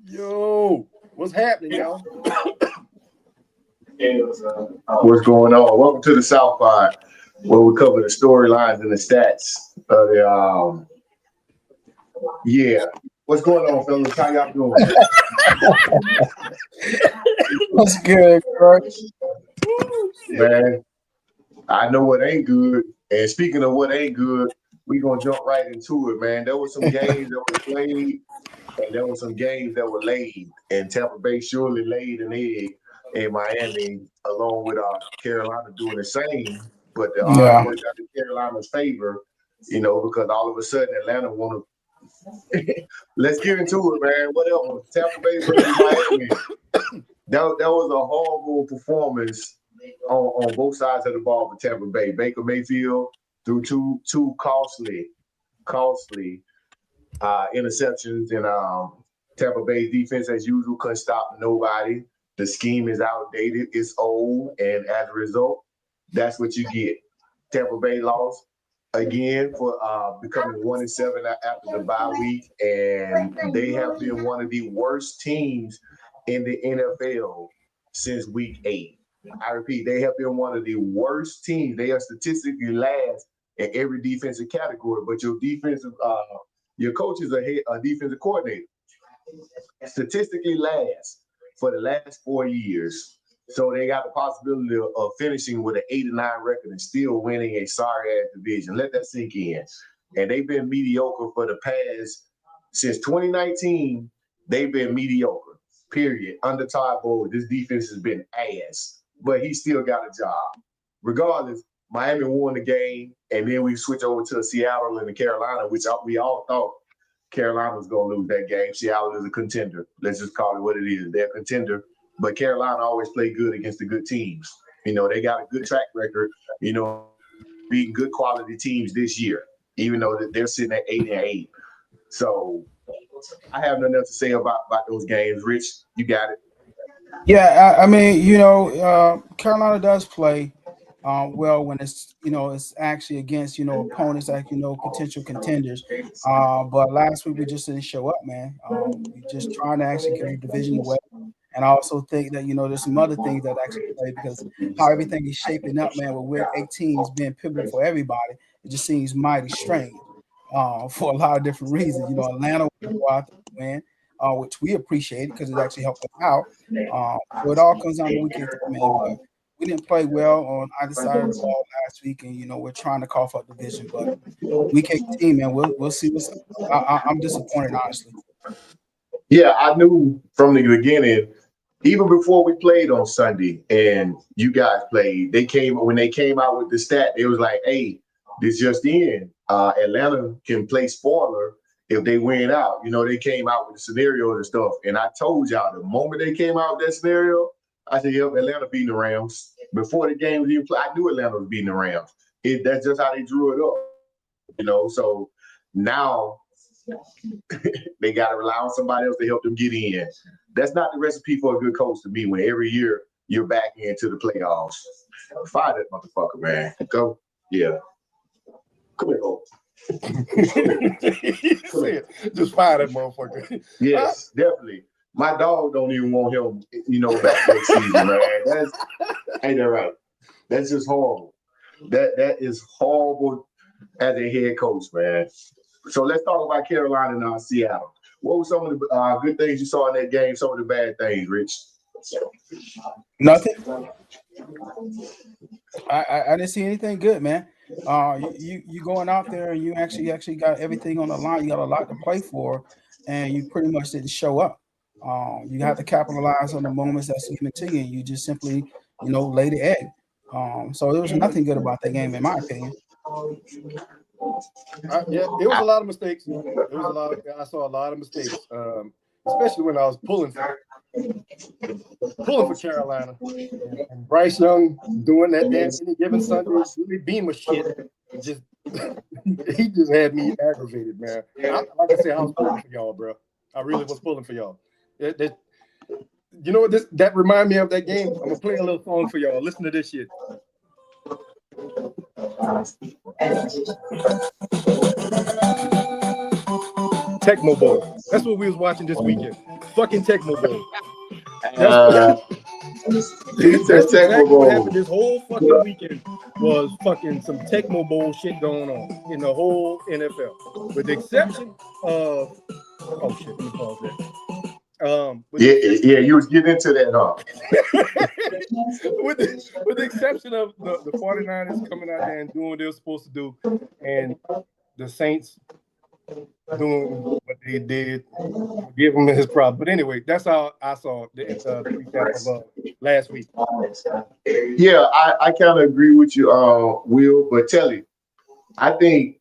Yo, what's happening, y'all? What's going on? Welcome to the South Pod, where we cover the storylines and the stats of the yeah. What's going on, fellas? How y'all doing? That's good, bro. Man, I know what ain't good. And speaking of what ain't good, we gonna jump right into it, man. There were some games that were played, and there were some games that were laid. And Tampa Bay surely laid an egg in Miami, along with Carolina doing the same. But the odds Yeah. worked out in Carolina's favor, because all of a sudden Atlanta want to. Let's get into it, man. Whatever. Tampa Bay versus Miami. That was a horrible performance on both sides of the ball for Tampa Bay. Baker Mayfield threw two costly interceptions, and Tampa Bay's defense, as usual, couldn't stop nobody. The scheme is outdated, it's old, and as a result, that's what you get. Tampa Bay lost again for becoming 1-7 after the bye week, and they have been one of the worst teams in the NFL since week 8. I repeat, they have been one of the worst teams. They are statistically last in every defensive category, but your coach is a defensive coordinator. Statistically last for the last 4 years. So they got the possibility of finishing with an 8-9 record and still winning a sorry-ass division. Let that sink in. And they've been mediocre for the past, since 2019, they've been mediocre, period. Under Todd Bowles, this defense has been ass, but he still got a job. Regardless, Miami won the game, and then we switch over to Seattle and Carolina, which we all thought Carolina was going to lose that game. Seattle is a contender. Let's just call it what it is. They're a contender, but Carolina always play good against the good teams. They got a good track record, beating good quality teams this year, even though they're sitting at 8-8. So I have nothing else to say about those games. Rich, you got it. Yeah, I mean, Carolina does play well when it's actually against opponents like potential contenders. But last week we just didn't show up, man. We just trying to actually give the division away. And I also think that there's some other things that actually play because how everything is shaping up, man. With 18s being pivotal for everybody, it just seems mighty strange for a lot of different reasons. Atlanta will go out there and win, which we appreciate because it actually helped us out. So it all comes down to week 18, man. But we didn't play well on either side of the ball last week, and we're trying to call for a division. But week 18, man, we'll see what's. I'm disappointed, honestly. Yeah, I knew from the beginning, even before we played on Sunday and you guys played, when they came out with the stat, it was like, hey, this just in. Atlanta can play spoiler if they win out. They came out with the scenarios and stuff. And I told y'all the moment they came out with that scenario, I said, yep, Atlanta beating the Rams. Before the game was even played, I knew Atlanta was beating the Rams. That's just how they drew it up. So now they got to rely on somebody else to help them get in. That's not the recipe for a good coach to me when every year you're back into the playoffs. Fire that motherfucker, man. Go. Yeah. Come here, Cole. Just fire that motherfucker. Yes, definitely. My dog don't even want him, back next season, man. Ain't that right? That's just horrible. That is horrible as a head coach, man. So let's talk about Carolina and Seattle. What were some of the good things you saw in that game? Some of the bad things, Rich? Nothing. I didn't see anything good, man. You going out there and you actually got everything on the line. You got a lot to play for, and you pretty much didn't show up. You have to capitalize on the moments that's given to you, and you just simply, lay the egg. So there was nothing good about that game, in my opinion. Yeah, it was a lot of mistakes. I saw a lot of mistakes, especially when I was pulling for Carolina. And Bryce Young doing that dance any given Sunday, really beam of shit. He just had me aggravated, man. Like I said, I was pulling for y'all, bro. I really was pulling for y'all. You know what? That remind me of that game. I'm gonna play a little song for y'all. Listen to this shit. Tecmo Bowl. That's what we was watching this weekend. Fucking Tecmo Bowl. That's exactly what happened this whole fucking weekend. Was fucking some Tecmo Bowl shit going on in the whole NFL, with the exception of shit. Let me pause that. Yeah, you was getting into that, huh? with the exception of the 49ers coming out there and doing what they were supposed to do, and the Saints doing what they did, give him his props. But anyway, that's how I saw the recap of last week. Yeah, I kind of agree with you, Will. But Telly, I think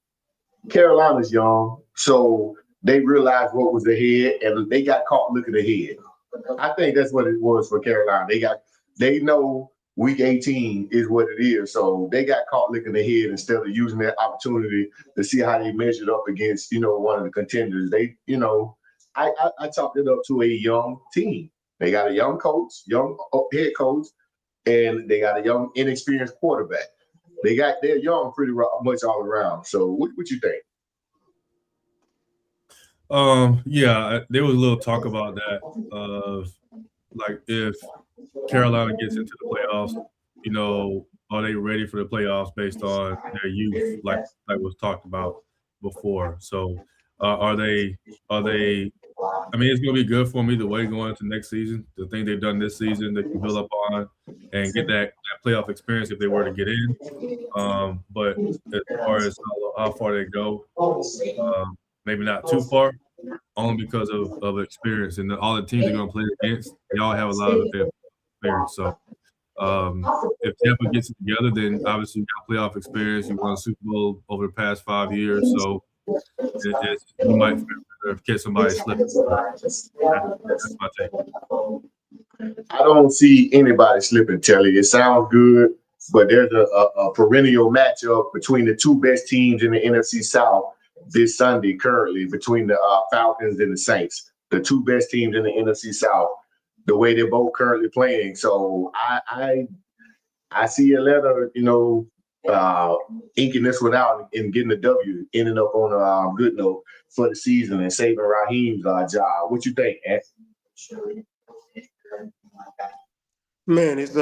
Carolina's young, so they realized what was ahead, and they got caught looking ahead. I think that's what it was for Carolina. They know week 18 is what it is, so they got caught looking ahead instead of using that opportunity to see how they measured up against, one of the contenders. I chalked it up to a young team. They got a young coach, young head coach, and they got a young, inexperienced quarterback. They're young pretty much all around. So what you think? Yeah, there was a little talk about that of like if Carolina gets into the playoffs, are they ready for the playoffs based on their youth, like was talked about before? So are they? I mean, it's going to be good for them either way going into next season. The thing they've done this season, they can build up on and get that playoff experience if they were to get in. But as far as how far they go, maybe not too far, only because of experience. And all the teams they're going to play against, they all have a lot of experience. So if Tampa gets it together, then obviously you got playoff experience. You won a Super Bowl over the past 5 years. So you might catch somebody slipping. That's my take. I don't see anybody slipping, Telly. It sounds good, but there's a perennial matchup between the two best teams in the NFC South this Sunday currently, between the Falcons and the Saints, the two best teams in the NFC South, the way they're both currently playing. So I see Atlanta, inking this one out and getting a W, ending up on a good note for the season and saving Raheem's job. What you think, Ant? Man, it's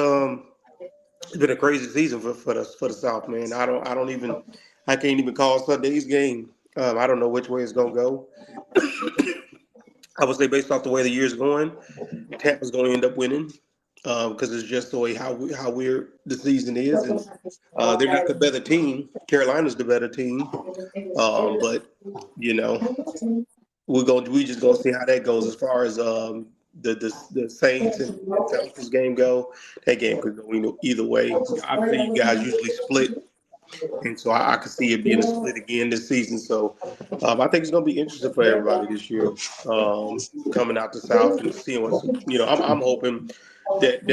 been a crazy season for the South, man. I can't even call Sunday's game. I don't know which way it's gonna go. I would say based off the way the year's going, Tampa's going to end up winning because it's just the way how weird the season is, and they're not the better team. Carolina's the better team, but we just gonna see how that goes as far as the Saints and Falcons game go. That game could go either way. I think you guys usually split. And so I could see it being a split again this season. So I think it's going to be interesting for everybody this year, coming out the South and seeing what's, I'm hoping that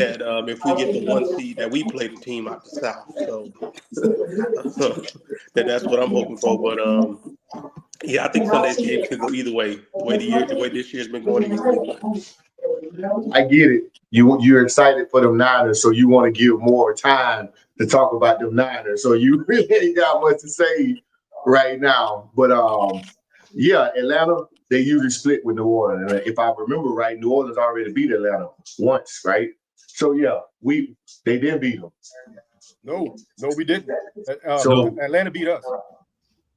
if we get the 1 seed that we play the team out the South. So that's what I'm hoping for. But I think Sunday's game could go either way. The way this year's been going, either way. I get it. You're excited for them Niners, so you want to give more time to talk about them Niners. So you really ain't got much to say right now. But Atlanta, they usually split with New Orleans. And if I remember right, New Orleans already beat Atlanta once, right? So they didn't beat them. No, we didn't. So Atlanta beat us.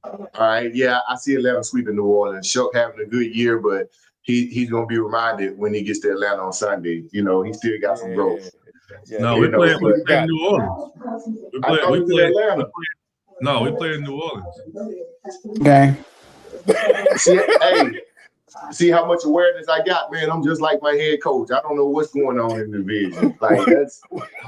All right, I see Atlanta sweeping New Orleans. Shook having a good year, but he's gonna be reminded when he gets to Atlanta on Sunday. He still got some growth. No, we play in New Orleans. We play Atlanta. No, we play in New Orleans. Okay. See how much awareness I got, man. I'm just like my head coach. I don't know what's going on in the division. Like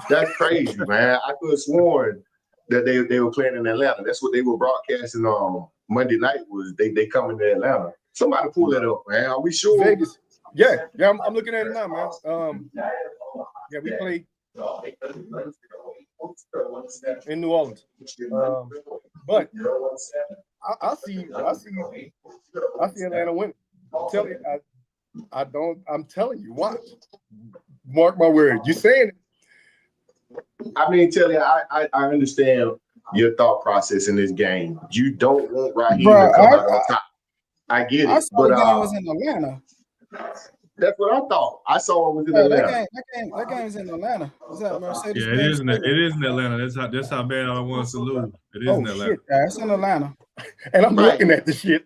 that's crazy, man. I could have sworn that they were playing in Atlanta. That's what they were broadcasting on Monday night. Was they coming to Atlanta? Somebody pull it up, man. Are we sure? Vegas. Yeah. I'm looking at it now, man. We played in New Orleans. But I see Atlanta winning. I'm telling you, watch. Mark my word. You saying it. I mean, Telly, I understand your thought process in this game. You don't want Raheem to come out on top. I get I it, saw the but game was in Atlanta. that's what I thought. I saw it was in Yeah, Atlanta. that game is in Atlanta. Is that Mercedes? Yeah, it is. It is in Atlanta. That's how bad I want us to lose. It is Oh in Atlanta. shit! Yeah, it's in Atlanta. And I'm Right. looking at the shit.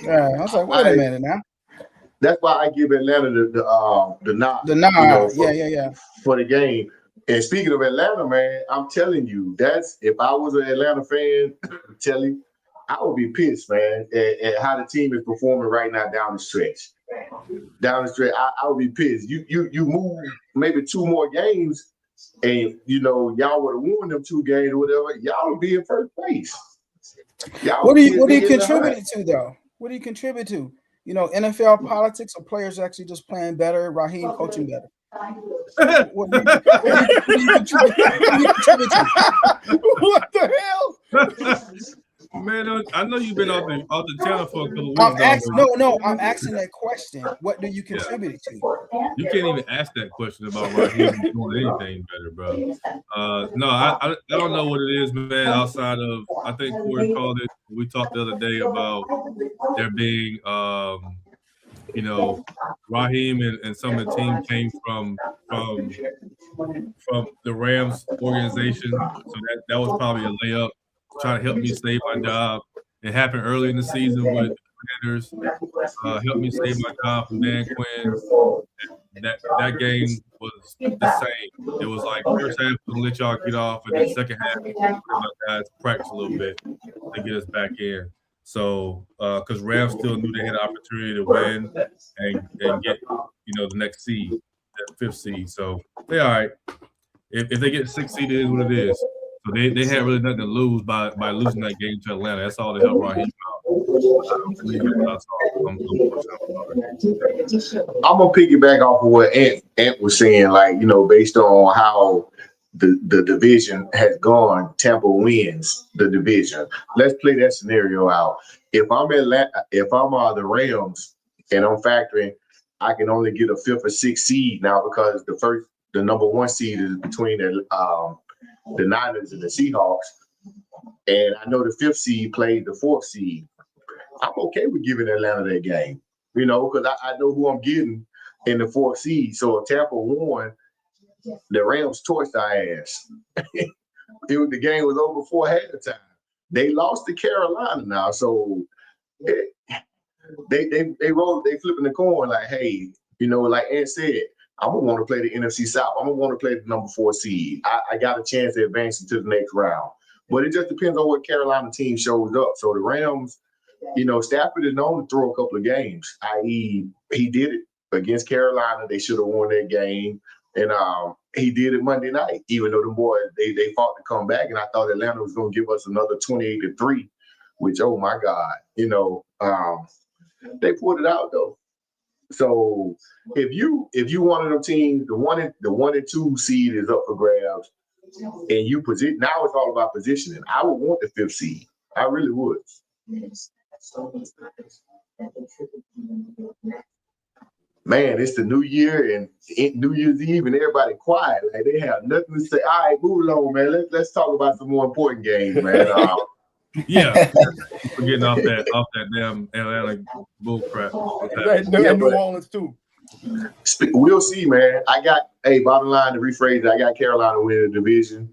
Yeah, I was like, wait a minute now. That's why I give Atlanta the nod. The nod. You know, Yeah. for the game. And speaking of Atlanta, man, I'm telling you, that's if I was an Atlanta fan, I'm telling you, I would be pissed, man, at how the team is performing right now down the stretch. Down the stretch, I would be pissed. You move maybe 2 more games, and y'all would have won them 2 games or whatever. Y'all would be in first place. What do you contribute to though? What do you contribute to? NFL politics or players actually just playing better, Raheem coaching better? What do you contribute to? What the hell? Man, I know you've been off the channel for a couple of weeks. I'm asking that question. What do you contribute to? You can't even ask that question about Raheem doing anything better, bro. No, I don't know what it is, man. Outside of, I think Corey called it. We talked the other day about there being, Raheem and some of the team came from the Rams organization, so that was probably a layup. Trying to help me save my job. It happened early in the season with the Commanders. Helped me save my job from Dan Quinn. That game was the same. It was like first half to let y'all get off, and then second half my guys practice a little bit to get us back in. So, because Rams still knew they had an opportunity to win and get the next seed, that 5th seed. So they all right. If they get 6th seed, it is what it is. So they had really nothing to lose by losing that game to Atlanta. That's all they helped Raheem out. I'm gonna piggyback off of what Ant was saying, based on how the division has gone, Tampa wins the division. Let's play that scenario out. If I'm the Rams and I'm factoring, I can only get a 5th or 6th seed now because the number 1 seed is between the Niners and the Seahawks, and I know the 5th seed played the 4th seed. I'm okay with giving Atlanta that game, because I know who I'm getting in the 4th seed. So if Tampa won, the Rams torched our ass. The game was over before halftime. They lost to Carolina now, so they flipping the coin like, hey, like Ant said, I'm gonna want to play the NFC South. I'm gonna want to play the number 4 seed. I got a chance to advance into the next round, but it just depends on what Carolina team shows up. So the Rams, Stafford is known to throw a couple of games. I.e., he did it against Carolina. They should have won that game, and he did it Monday night. Even though the boys they fought to come back, and I thought Atlanta was gonna give us another 28-3, which oh my God, they pulled it out though. So if you one of them teams, the 1 and 2 seed is up for grabs, and you position. Now it's all about positioning. I would want the 5th seed. I really would. Man, it's the new year and New Year's Eve, and everybody quiet. Like they have nothing to say. All right, move along, man. Let's talk about some more important games, man. Yeah, getting off that damn Atlanta bull crap. And New Orleans too. We'll see, man. Bottom line to rephrase it, I got Carolina winning the division,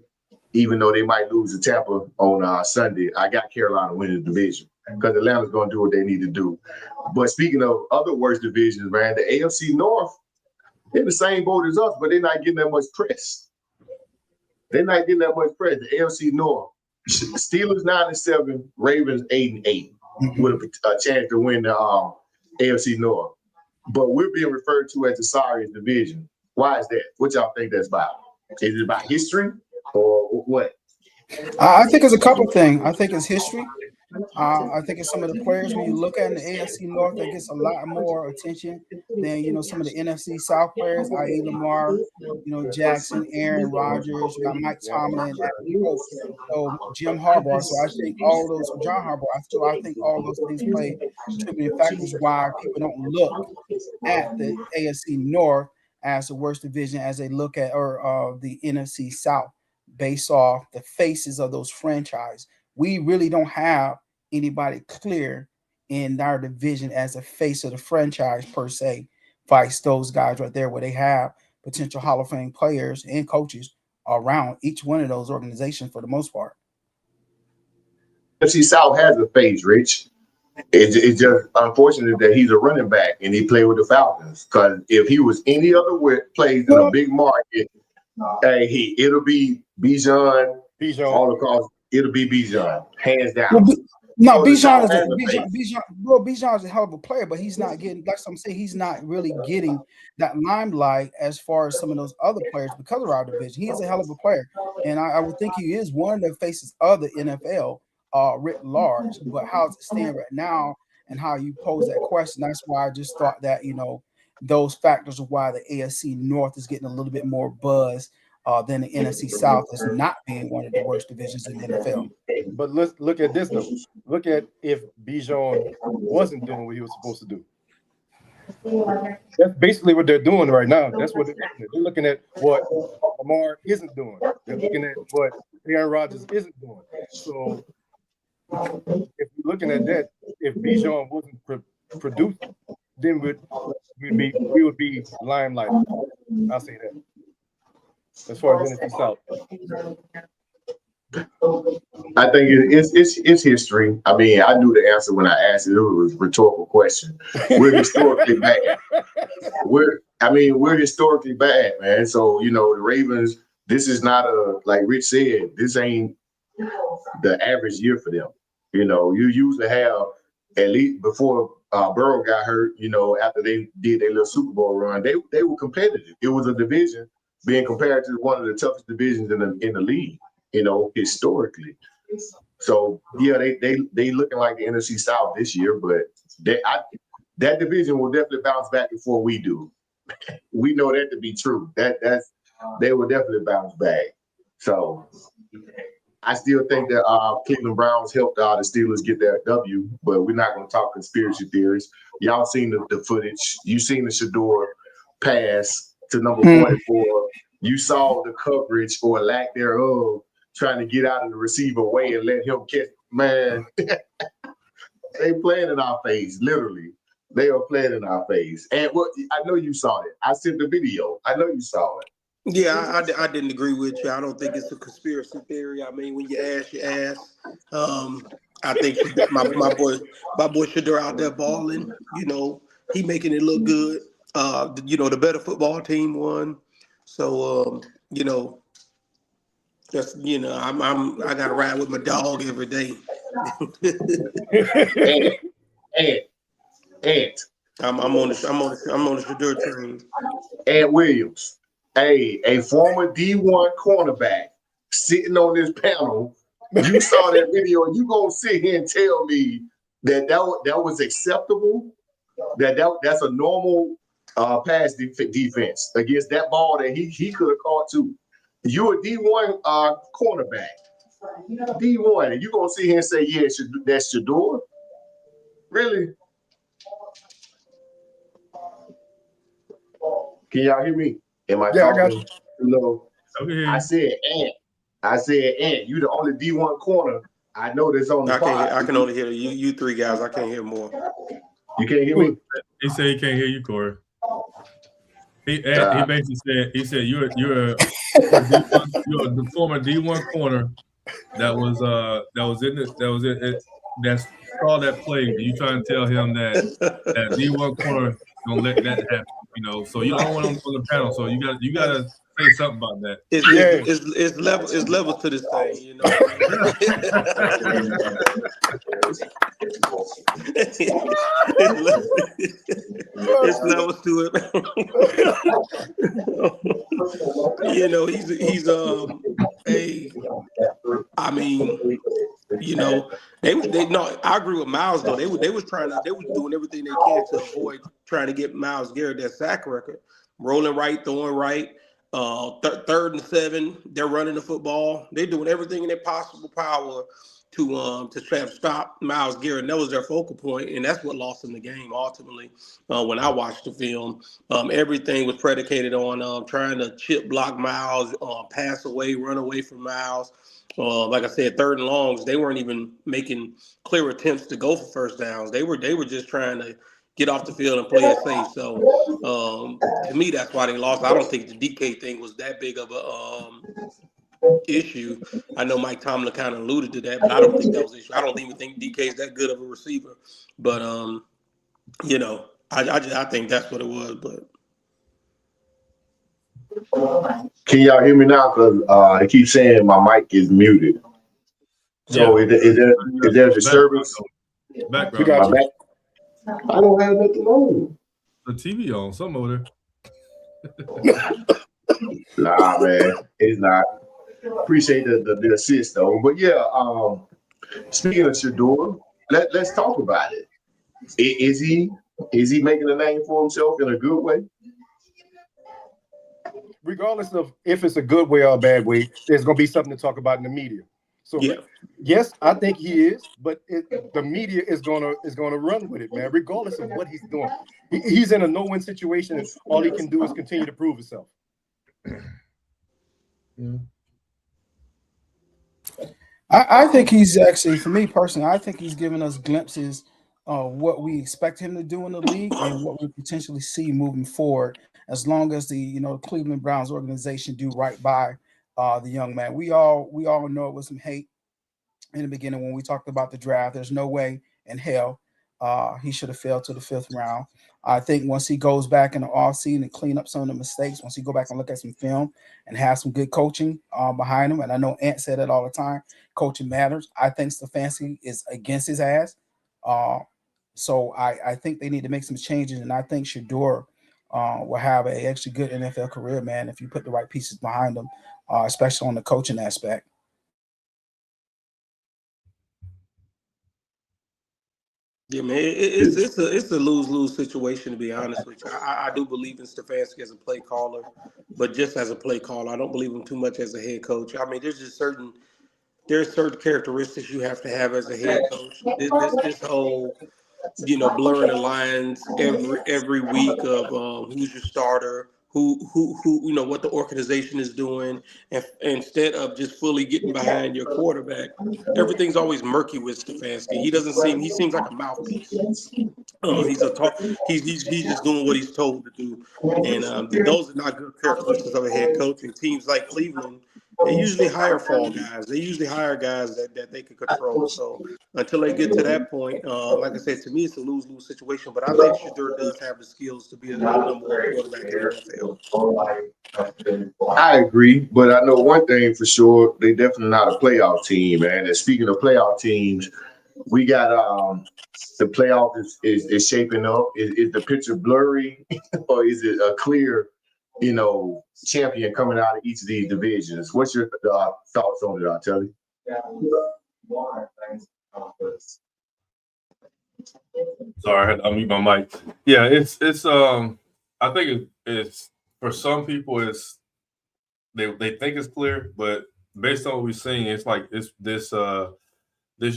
even though they might lose to Tampa on Sunday. I got Carolina winning the division because Atlanta's going to do what they need to do. But speaking of other worst divisions, man, the AFC North, they're the same boat as us, but they're not getting that much press. The AFC North. Steelers 9-7, Ravens 8-8 with a chance to win the AFC North. But we're being referred to as the sorriest division. Why is that? What y'all think that's about? Is it about history or what? I think it's a couple of things. I think it's history. I think it's some of the players when you look at in the AFC North that gets a lot more attention than some of the NFC South players, i.e. Lamar, Jackson, Aaron Rodgers, you got Mike Tomlin, so Jim Harbaugh. So I think all those John Harbaugh. So I think all those things play contributing factors why people don't look at the AFC North as the worst division as they look at the NFC South based off the faces of those franchises. We really don't have anybody clear in our division as a face of the franchise per se fights those guys right there, where they have potential Hall of Fame players and coaches around each one of those organizations for the most part. NFC South has a phase, Rich. It's just unfortunate that he's a running back and he played with the Falcons. Because if he was any other place in a big market, hey, it'll be Bijan all across. It'll be Bijan, hands down. Well, no, So Bijan is a hell of a player, but he's not getting, like I'm saying, he's not really getting that limelight as far as some of those other players because of our division. He is a hell of a player, and I would think he is one of the faces of the NFL writ large. But how's it stand right now, and how you pose that question? That's why I just thought that those factors of why the AFC North is getting a little bit more buzz than the NFC South as not being one of the worst divisions in the NFL. But let's look at this though. Look at if Bijan wasn't doing what he was supposed to do. That's basically what they're doing right now. That's what they're looking at. What Lamar isn't doing. They're looking at what Aaron Rodgers isn't doing. So if you're looking at that, if Bijan wasn't produced, then we would be limelight. I'll say that. As far as NFC South. I think it's history. I mean, I knew the answer when I asked it. It was a rhetorical question. We're historically bad. We're historically bad, man. So, the Ravens, this is not like Rich said, this ain't the average year for them. You usually have, at least before Burrow got hurt, after they did their little Super Bowl run, they were competitive. It was a division being compared to one of the toughest divisions in the league, historically. So yeah, they looking like the NFC South this year, but that division will definitely bounce back before we do. We know that to be true. They will definitely bounce back. So I still think that Cleveland Browns helped the Steelers get that W, but we're not going to talk conspiracy theories. Y'all seen the footage. You seen the Shador pass to number 44. You saw the coverage or lack thereof trying to get out of the receiver way and let him catch. Man, they playing in our face, literally. They are playing in our face. And I know you saw it. I sent the video. I know you saw it. Yeah, I didn't agree with you. I don't think it's a conspiracy theory. I mean, when you ask, you ask. I think my boy Shador out there balling. He making it look good. The better football team won. So just I gotta ride with my dog every day. Ant. I'm on the Shador train. Ant Williams, a former D1 cornerback sitting on this panel. You saw that video, and you gonna sit here and tell me that was acceptable? That's a normal pass defense against that ball that he could have caught too. You're a D1 cornerback, D1, and you gonna sit here and say, yeah, that's Shador? Really? Can y'all hear me? Am I talking? I got you. Okay. I said Ant. You the only D1 corner I know that's on the pod. I can only hear you three guys. I can't hear more. You can't hear me? He said he can't hear you, Corey. He basically said you're the former D1 corner that saw that play. And you trying to tell him that D1 corner don't let that happen. So you're the only one on the panel. So you gotta say something about that. It's levels to this thing, It's levels to it. I agree with Miles though. They was doing everything they can to avoid trying to get Myles Garrett that sack record. Rolling right, throwing right. 3rd and 7, they're running the football. They're doing everything in their possible power to try to stop Myles Garrett. And that was their focal point, and that's what lost them the game ultimately. When I watched the film, everything was predicated on trying to chip block Myles, pass away, run away from Myles. Like I said, 3rd and longs, they weren't even making clear attempts to go for first downs. They were just trying to get off the field and play it safe. So to me, that's why they lost. I don't think the DK thing was that big of a issue. I know Mike Tomlin kind of alluded to that, but I don't think that was an issue. I don't even think DK is that good of a receiver. But I think that's what it was. But can y'all hear me now? Because I keep saying my mic is muted. So is there a disturbance? We got you. I don't have nothing on. The TV on, something over there. Nah, man, it's not. Appreciate the assist though. But yeah, speaking of Shedeur, let's talk about it. Is he making a name for himself in a good way? Regardless of if it's a good way or a bad way, there's going to be something to talk about in the media. So yes, I think he is, but the media is gonna run with it, man. Regardless of what he's doing, he's in a no-win situation, and all he can do is continue to prove himself. I think he's actually, for me personally, I think he's giving us glimpses of what we expect him to do in the league and what we potentially see moving forward, as long as the Cleveland Browns organization do right by the young man. We all know it was some hate in the beginning when we talked about the draft. There's no way in hell he should have failed to the 5th round. I think once he goes back in the offseason and clean up some of the mistakes, once he go back and look at some film and have some good coaching behind him, and I know Ant said it all the time, coaching matters. I think Stefanski is against his ass. So I think they need to make some changes, and I think Shedeur will have a actually good NFL career, man, if you put the right pieces behind him, especially on the coaching aspect. Yeah, man, it's a lose-lose situation, to be honest with you. I do believe in Stefanski as a play caller, but just as a play caller, I don't believe him too much as a head coach. I mean, there's certain characteristics you have to have as a head coach. This whole blurring the lines every week of who's your starter, who what the organization is doing, and instead of just fully getting behind your quarterback, everything's always murky with Stefanski. He seems like a mouthpiece. He's just doing what he's told to do, and those are not good characteristics of a head coach. And teams like Cleveland, they usually hire fall guys. They usually hire guys that they can control. So until they get to that point, like I said, to me, it's a lose-lose situation. But I think Shedeur does have the skills to be a number 1 quarterback in the NFL. I agree, but I know one thing for sure: they definitely not a playoff team, man. And speaking of playoff teams, we got the playoff is shaping up. Is the picture blurry, or is it a clear, champion coming out of each of these divisions? What's your thoughts on it, Telly? Sorry, I had to unmute my mic. Yeah, it's I think it's for some people they think it's clear, but based on what we're seeing, it's like it's this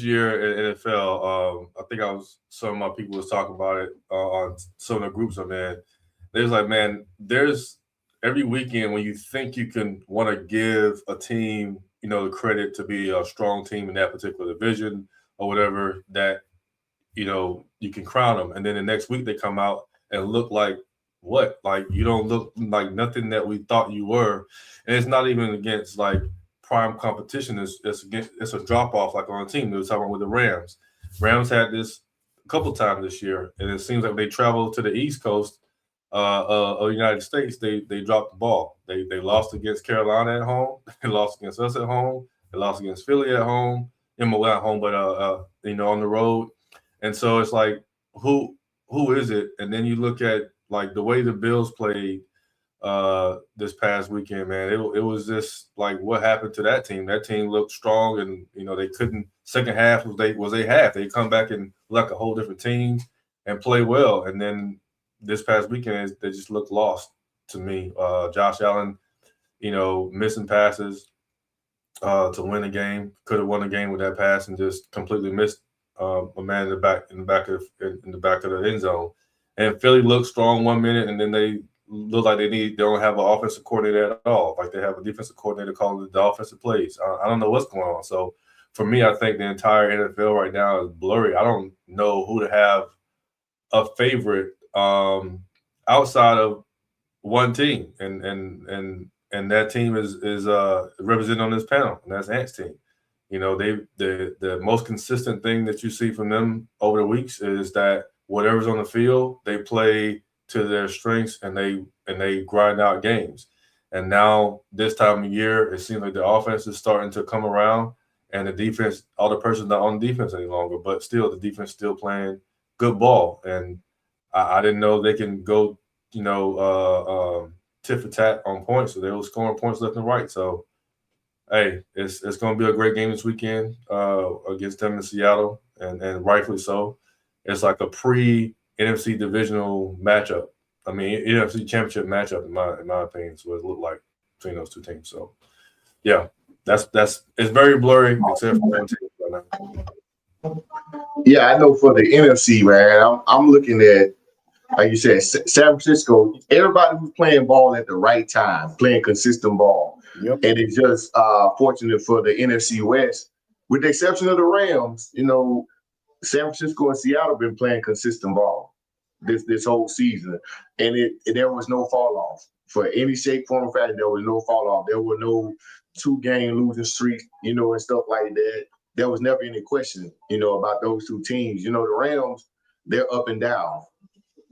year in NFL. I think some of my people was talking about it on some of the groups I'm in. There's like, man, there's every weekend when you think you can want to give a team, the credit to be a strong team in that particular division or whatever, that you can crown them, and then the next week they come out and look like what? Like you don't look like nothing that we thought you were, and it's not even against like prime competition. It's a drop off like on a team. We were talking with the Rams. Rams had this a couple times this year, and it seems like when they travel to the East Coast of the United States, they dropped the ball. They lost against Carolina at home. They lost against us at home. They lost against Philly at home. Well, at home, but on the road. And so it's like, who is it? And then you look at like the way the Bills played this past weekend, man. It was just like what happened to that team. That team looked strong, and they couldn't. Second half was they half. They come back and like a whole different team and play well. And then this past weekend, they just looked lost to me. Josh Allen, missing passes. to win the game. Could have won the game with that pass and just completely missed a man in the back of the end zone. And Philly looked strong 1 minute, and then they look like they don't have an offensive coordinator at all. Like they have a defensive coordinator calling the offensive plays. I don't know what's going on. So for me, I think the entire NFL right now is blurry. I don't know who to have a favorite outside of one team, and that team is represented on this panel, and that's Ant's team. You know, the most consistent thing that you see from them over the weeks is that whatever's on the field, they play to their strengths and they grind out games. And now this time of year, it seems like the offense is starting to come around, and the defense, all the person's not on defense any longer, but still the defense still playing good ball. And I didn't know they can go, tit for tat on points. So they were scoring points left and right. So, hey, it's going to be a great game this weekend against them in Seattle, and rightfully so. It's like a pre-NFC divisional matchup. I mean, NFC championship matchup, in my opinion, is what it looked like between those two teams. So, yeah, that's it's very blurry except for one team right now. Yeah, I know for the NFC, man, I'm looking at, like you said, San Francisco, everybody who's playing ball at the right time, playing consistent ball. Yep. And it's just fortunate for the NFC West, with the exception of the Rams, San Francisco and Seattle been playing consistent ball this whole season. And there was no fall off. For any shape, form, or fashion, there was no fall off. There were no 2-game losing streaks, and stuff like that. There was never any question, about those two teams. The Rams, they're up and down.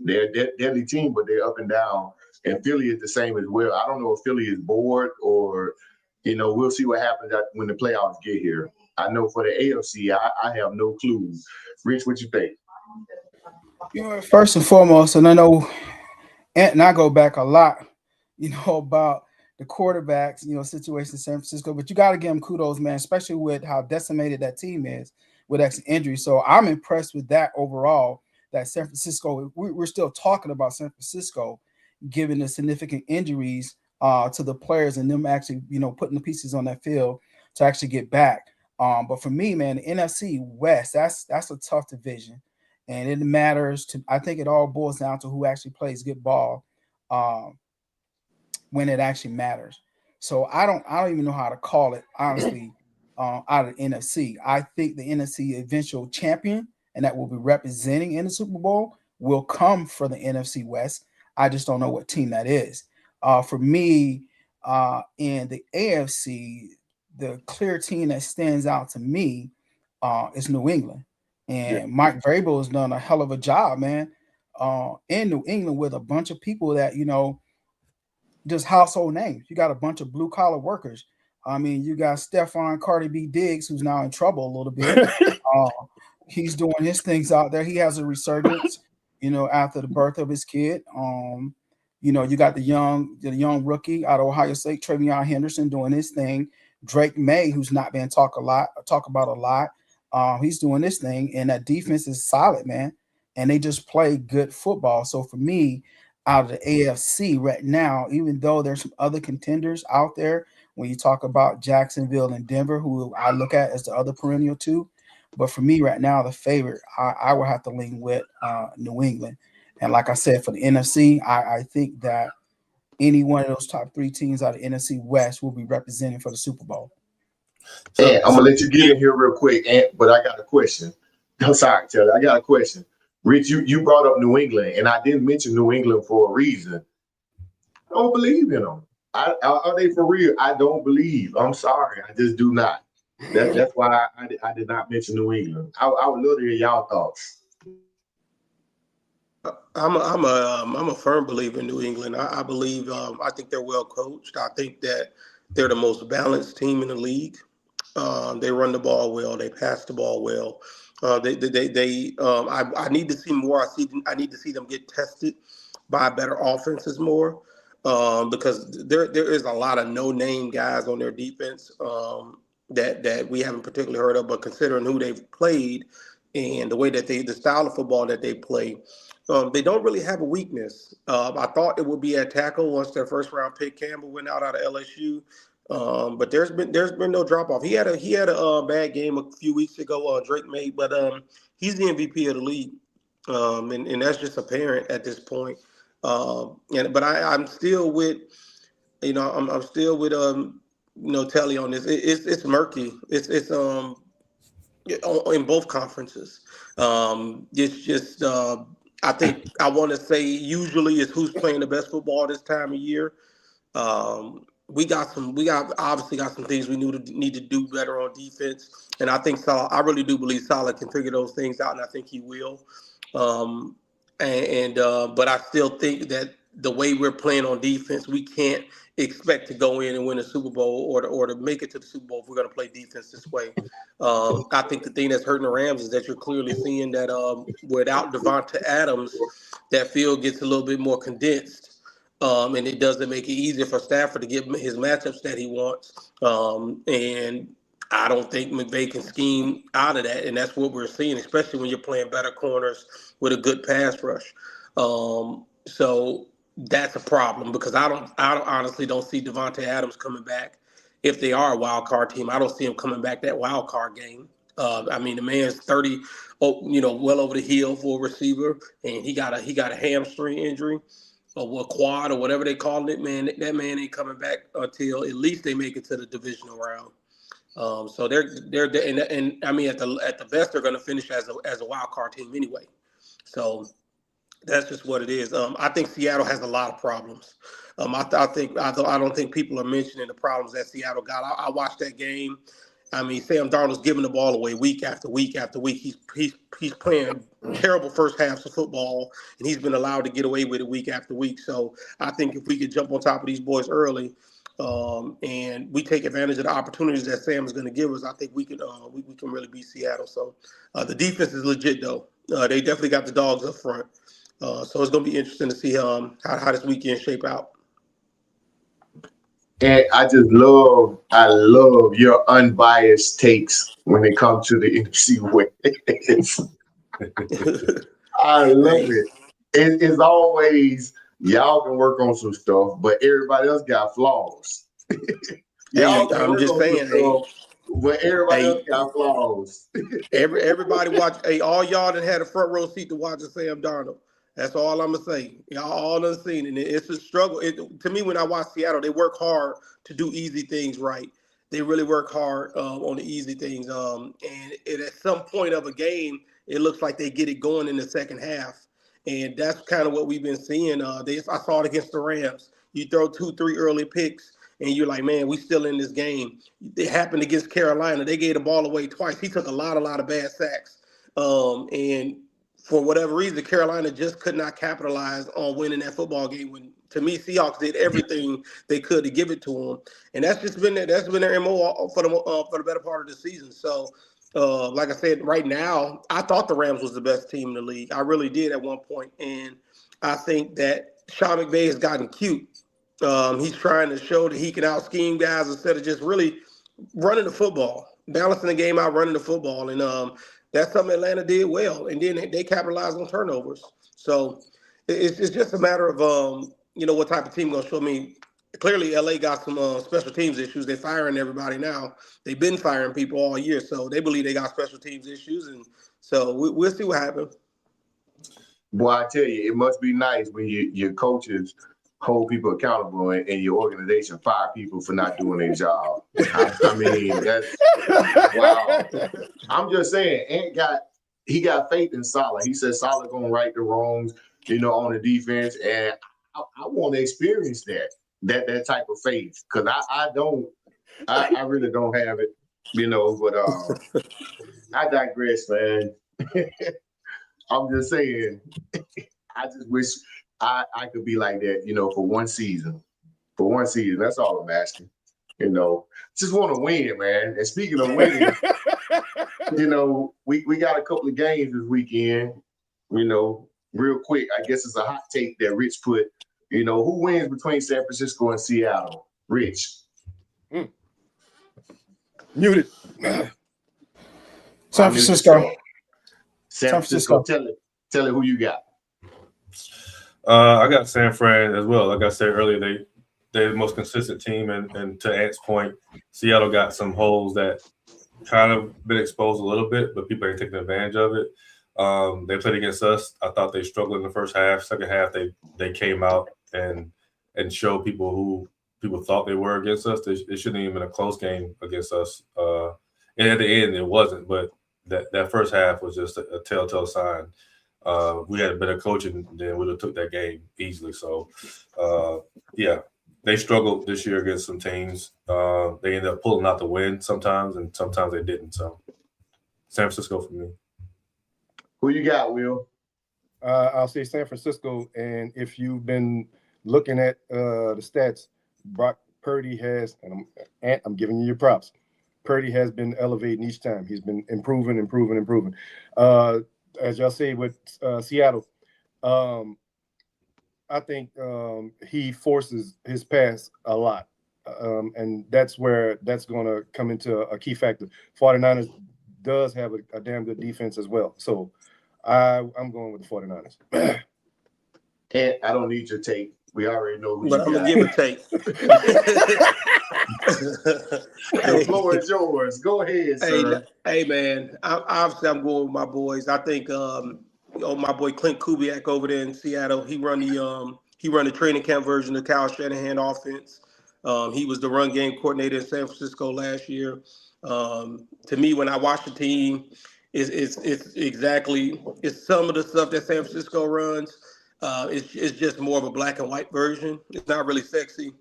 They're a deadly team, but they're up and down. And Philly is the same as well. I don't know if Philly is bored or, we'll see what happens when the playoffs get here. I know for the AFC, I have no clue. Rich, what you think? First and foremost, and I know, and I go back a lot, about the quarterbacks, situation in San Francisco, but you got to give them kudos, man, especially with how decimated that team is with extra injury. So I'm impressed with that overall, that San Francisco, we're still talking about San Francisco, given the significant injuries to the players and them actually, putting the pieces on that field to actually get back. But for me, man, the NFC West, that's a tough division. And it matters I think it all boils down to who actually plays good ball when it actually matters. So I don't even know how to call it, honestly, out of the NFC. I think the NFC eventual champion, and that will be representing in the Super Bowl, will come for the NFC West. I just don't know what team that is. For me, in the AFC, the clear team that stands out to me is New England. And Mike Vrabel has done a hell of a job, man, in New England with a bunch of people that, just household names. You got a bunch of blue-collar workers. I mean, you got Stephon Cardi B Diggs, who's now in trouble a little bit. He's doing his things out there. He has a resurgence, after the birth of his kid. You got the young rookie out of Ohio State, Travion Henderson, doing his thing. Drake May, who's not been talked about a lot. He's doing this thing, and that defense is solid, man. And they just play good football. So for me, out of the AFC right now, even though there's some other contenders out there, when you talk about Jacksonville and Denver, who I look at as the other perennial two, but for me right now, the favorite, I will have to lean with New England. And like I said, for the NFC, I think that any one of those top three teams out of NFC West will be representing for the Super Bowl. So, I'm gonna let you get in here real quick, but I got a question. I'm sorry, Taylor. I got a question. Rich, you brought up New England, and I didn't mention New England for a reason. I don't believe in them. Are they for real? I don't believe. I'm sorry. I just do not. That's why I did not mention New England. I would love to hear y'all thoughts. I'm a firm believer in New England. I believe I think they're well coached. I think that they're the most balanced team in the league. They run the ball well. They pass the ball well. I need to see more. I need to see them get tested by better offenses more, because there is a lot of no-name guys on their defense that we haven't particularly heard of. But considering who they've played and the way that the style of football that they play, they don't really have a weakness. I thought it would be at tackle once their first-round pick Campbell went out of LSU. But there's been no drop off. He had a bad game a few weeks ago. Drake made, but he's the MVP of the league, and that's just apparent at this point. But I'm still with I'm still with Telly on this. It's murky. It's in both conferences. It's just I think I want to say usually it's who's playing the best football this time of year. We obviously got some things we need to do better on defense, and I think I really do believe Salah can figure those things out, and I think he will. But I still think that the way we're playing on defense, we can't expect to go in and win a Super Bowl or to make it to the Super Bowl if we're going to play defense this way. I think the thing that's hurting the Rams is that you're clearly seeing that without Devonta Adams, that field gets a little bit more condensed. And it doesn't make it easier for Stafford to get his matchups that he wants. And I don't think McVay can scheme out of that. And that's what we're seeing, especially when you're playing better corners with a good pass rush. So that's a problem because I honestly don't see Devonta Adams coming back. If they are a wild card team, I don't see him coming back that wild card game. I mean, the man's 30, well over the hill for a receiver, and he got a hamstring injury. Or quad or whatever they call it, man. That man ain't coming back until at least they make it to the divisional round. So they're and I mean at the best they're going to finish as a wild card team anyway. So that's just what it is. I think Seattle has a lot of problems. I don't think people are mentioning the problems that Seattle got. I watched that game. I mean, Sam Darnold's giving the ball away week after week after week. He's playing terrible first halves of football, and he's been allowed to get away with it week after week. So I think if we could jump on top of these boys early, and we take advantage of the opportunities that Sam is going to give us, I think we can really beat Seattle. So the defense is legit, though. They definitely got the dogs up front. So it's going to be interesting to see how this weekend shape out. And I love your unbiased takes when it comes to the NFC West. I love it. It's always, y'all can work on some stuff, but everybody else got flaws. I'm just saying, but everybody else got flaws. Everybody watch. All y'all that had a front row seat to watch Sam Darnold. That's all I'm gonna say. Y'all all done seen it. And it's a struggle. To me, when I watch Seattle, they work hard to do easy things right. They really work hard on the easy things. And at some point of a game, it looks like they get it going in the second half. And that's kind of what we've been seeing. I saw it against the Rams. You throw 2-3 early picks, and you're like, man, we still in this game. It happened against Carolina. They gave the ball away twice. He took a lot of bad sacks. And for whatever reason, Carolina just could not capitalize on winning that football game. When, to me, Seahawks did everything they could to give it to them, and that's been their MO for the better part of the season. So, like I said, right now, I thought the Rams was the best team in the league. I really did at one point, and I think that Sean McVay has gotten cute. He's trying to show that he can out-scheme guys instead of just really running the football, balancing the game out, running the football, and that's something Atlanta did well, and then they capitalized on turnovers. So it's just a matter of what type of team going to show me. Clearly, LA got some special teams issues. They're firing everybody now. They've been firing people all year, so they believe they got special teams issues, and so we'll see what happens. Boy, I tell you, it must be nice when your coaches hold people accountable and your organization fire people for not doing their job. I mean, that's wow. I'm just saying, he got faith in Salah. He said Salah gonna right the wrongs, on the defense, and I want to experience that type of faith because I really don't have it, but I digress, man. I'm just saying, I just wish I could be like that, for one season. For one season, that's all I'm asking. Just want to win, man. And speaking of winning, we got a couple of games this weekend. Real quick, I guess it's a hot take that Rich put. Who wins between San Francisco and Seattle? Rich. Muted. San Francisco. San Francisco. Tell it who you got. I got San Fran as well. Like I said earlier, they're the most consistent team, and to Ant's point, Seattle got some holes that kind of been exposed a little bit, but people ain't taking advantage of it. They played against us. I thought they struggled in the first half. Second half, they came out and showed people who people thought they were against us. It shouldn't even been a close game against us. And at the end, it wasn't. But that first half was just a telltale sign. We had a better coaching, then we'd have took that game easily. So, yeah, they struggled this year against some teams. They ended up pulling out the win sometimes, and sometimes they didn't. So, San Francisco for me. Who you got, Will? I'll say San Francisco. And if you've been looking at the stats, Brock Purdy has, and I'm giving you your props. Purdy has been elevating each time. He's been improving. As y'all say with Seattle, I think he forces his pass a lot. And that's where that's going to come into a key factor. 49ers does have a damn good defense as well. So I'm going with the 49ers. And I don't need your take. We already know who But I'm you gonna got. give a take. The floor is yours. Go ahead, sir. Hey, man. Obviously, I'm going with my boys. I think my boy Clint Kubiak over there in Seattle. He run the training camp version of Kyle Shanahan offense. He was the run game coordinator in San Francisco last year. To me, when I watch the team, it's some of the stuff that San Francisco runs. It's just more of a black and white version. It's not really sexy.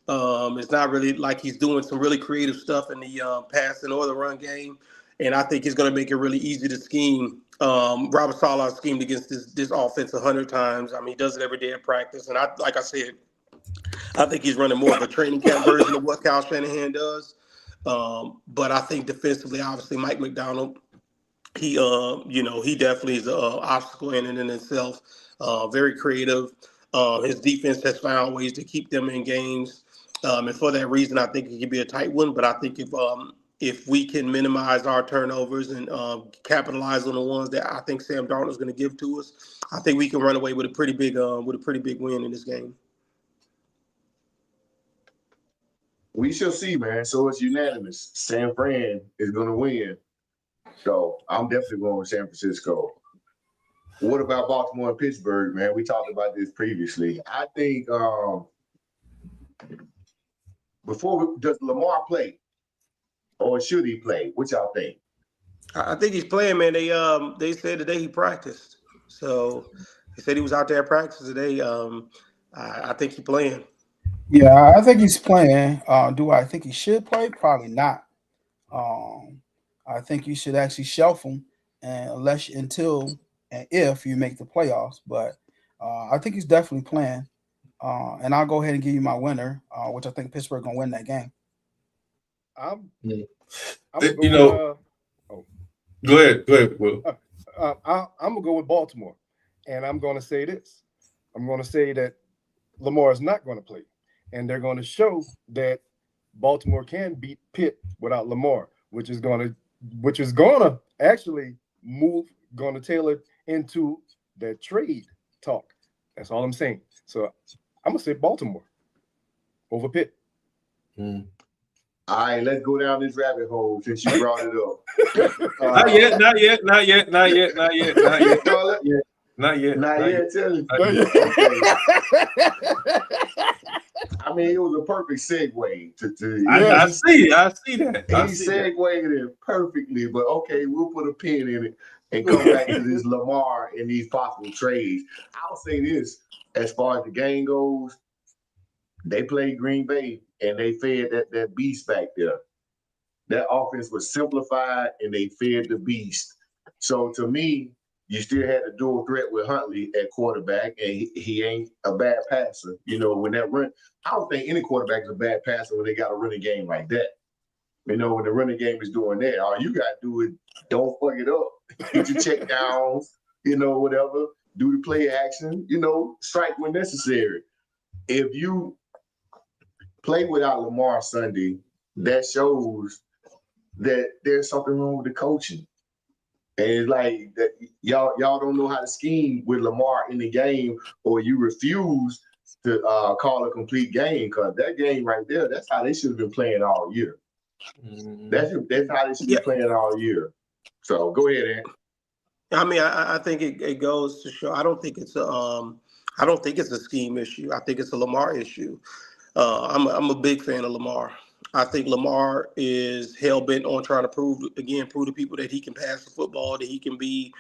It's not really like he's doing some really creative stuff in the passing or the run game. And I think he's going to make it really easy to scheme. Robert Saleh schemed against this offense 100 times. I mean, he does it every day in practice. And like I said, I think he's running more of a training camp version of what Kyle Shanahan does. But I think defensively, obviously, Mike McDonald, he definitely is an obstacle in and in itself. Very creative. His defense has found ways to keep them in games. And for that reason, I think it could be a tight one. But I think if we can minimize our turnovers and capitalize on the ones that I think Sam Darnold is going to give to us, I think we can run away with a pretty big win in this game. We shall see, man. So it's unanimous. San Fran is going to win. So I'm definitely going with San Francisco. What about Baltimore and Pittsburgh, man? We talked about this previously. I think does Lamar play, or should he play? What y'all think? I think he's playing, man. They said today he practiced, so they said he was out there at practice today. I think he's playing. Yeah, I think he's playing. Do I think he should play? Probably not. I think you should actually shelf him until and if you make the playoffs. But I think he's definitely playing. And I'll go ahead and give you my winner, which I think Pittsburgh gonna win that game. I'm Go ahead, Will. I'm gonna go with Baltimore, and I'm gonna say this. I'm gonna say that Lamar is not going to play, and they're going to show that Baltimore can beat Pitt without Lamar, which is gonna actually gonna tailor into that trade talk. That's all I'm saying. So I'm gonna say Baltimore over Pitt. All right, let's go down this rabbit hole since you brought it up. Not yet. Tell me. I mean, it was a perfect segue to I see that. He segued it perfectly, but okay, we'll put a pin in it and come back to this Lamar and these possible trades. I'll say this, as far as the game goes, they played Green Bay and they fed that beast back there. That offense was simplified and they fed the beast. So to me, you still had a dual threat with Huntley at quarterback, and he ain't a bad passer. You know, when that run, I don't think any quarterback is a bad passer when they got a running game like that. You know, when the running game is doing that, all you got to do is don't fuck it up. Get your check downs, whatever. Do the play action, strike when necessary. If you play without Lamar Sunday, that shows that there's something wrong with the coaching. And it's like that y'all don't know how to scheme with Lamar in the game, or you refuse to call a complete game, because that game right there, that's how they should have been playing all year. That's how they should be playing all year. So go ahead, Ant. I mean, I think it goes to show. I don't think it's a scheme issue. I think it's a Lamar issue. I'm a big fan of Lamar. I think Lamar is hell bent on trying to prove to people that he can pass the football, that he can be,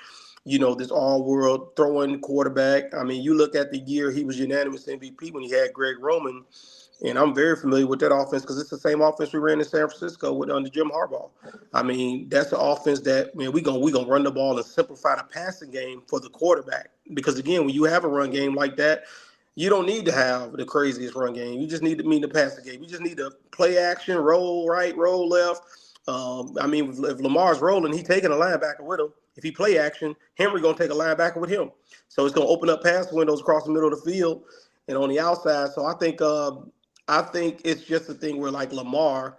this all world throwing quarterback. I mean, you look at the year he was unanimous MVP when he had Greg Roman, and I'm very familiar with that offense because it's the same offense we ran in San Francisco with under Jim Harbaugh. I mean, that's the offense that, man, we gonna run the ball and simplify the passing game for the quarterback. Because again, when you have a run game like that, you don't need to have the craziest run game. You just need to mean the passing game. You just need to play action, roll right, roll left. I mean, if Lamar's rolling, he's taking a linebacker with him. If he play action, Henry gonna take a linebacker with him. So it's gonna open up pass windows across the middle of the field and on the outside. So I think it's just a thing where like Lamar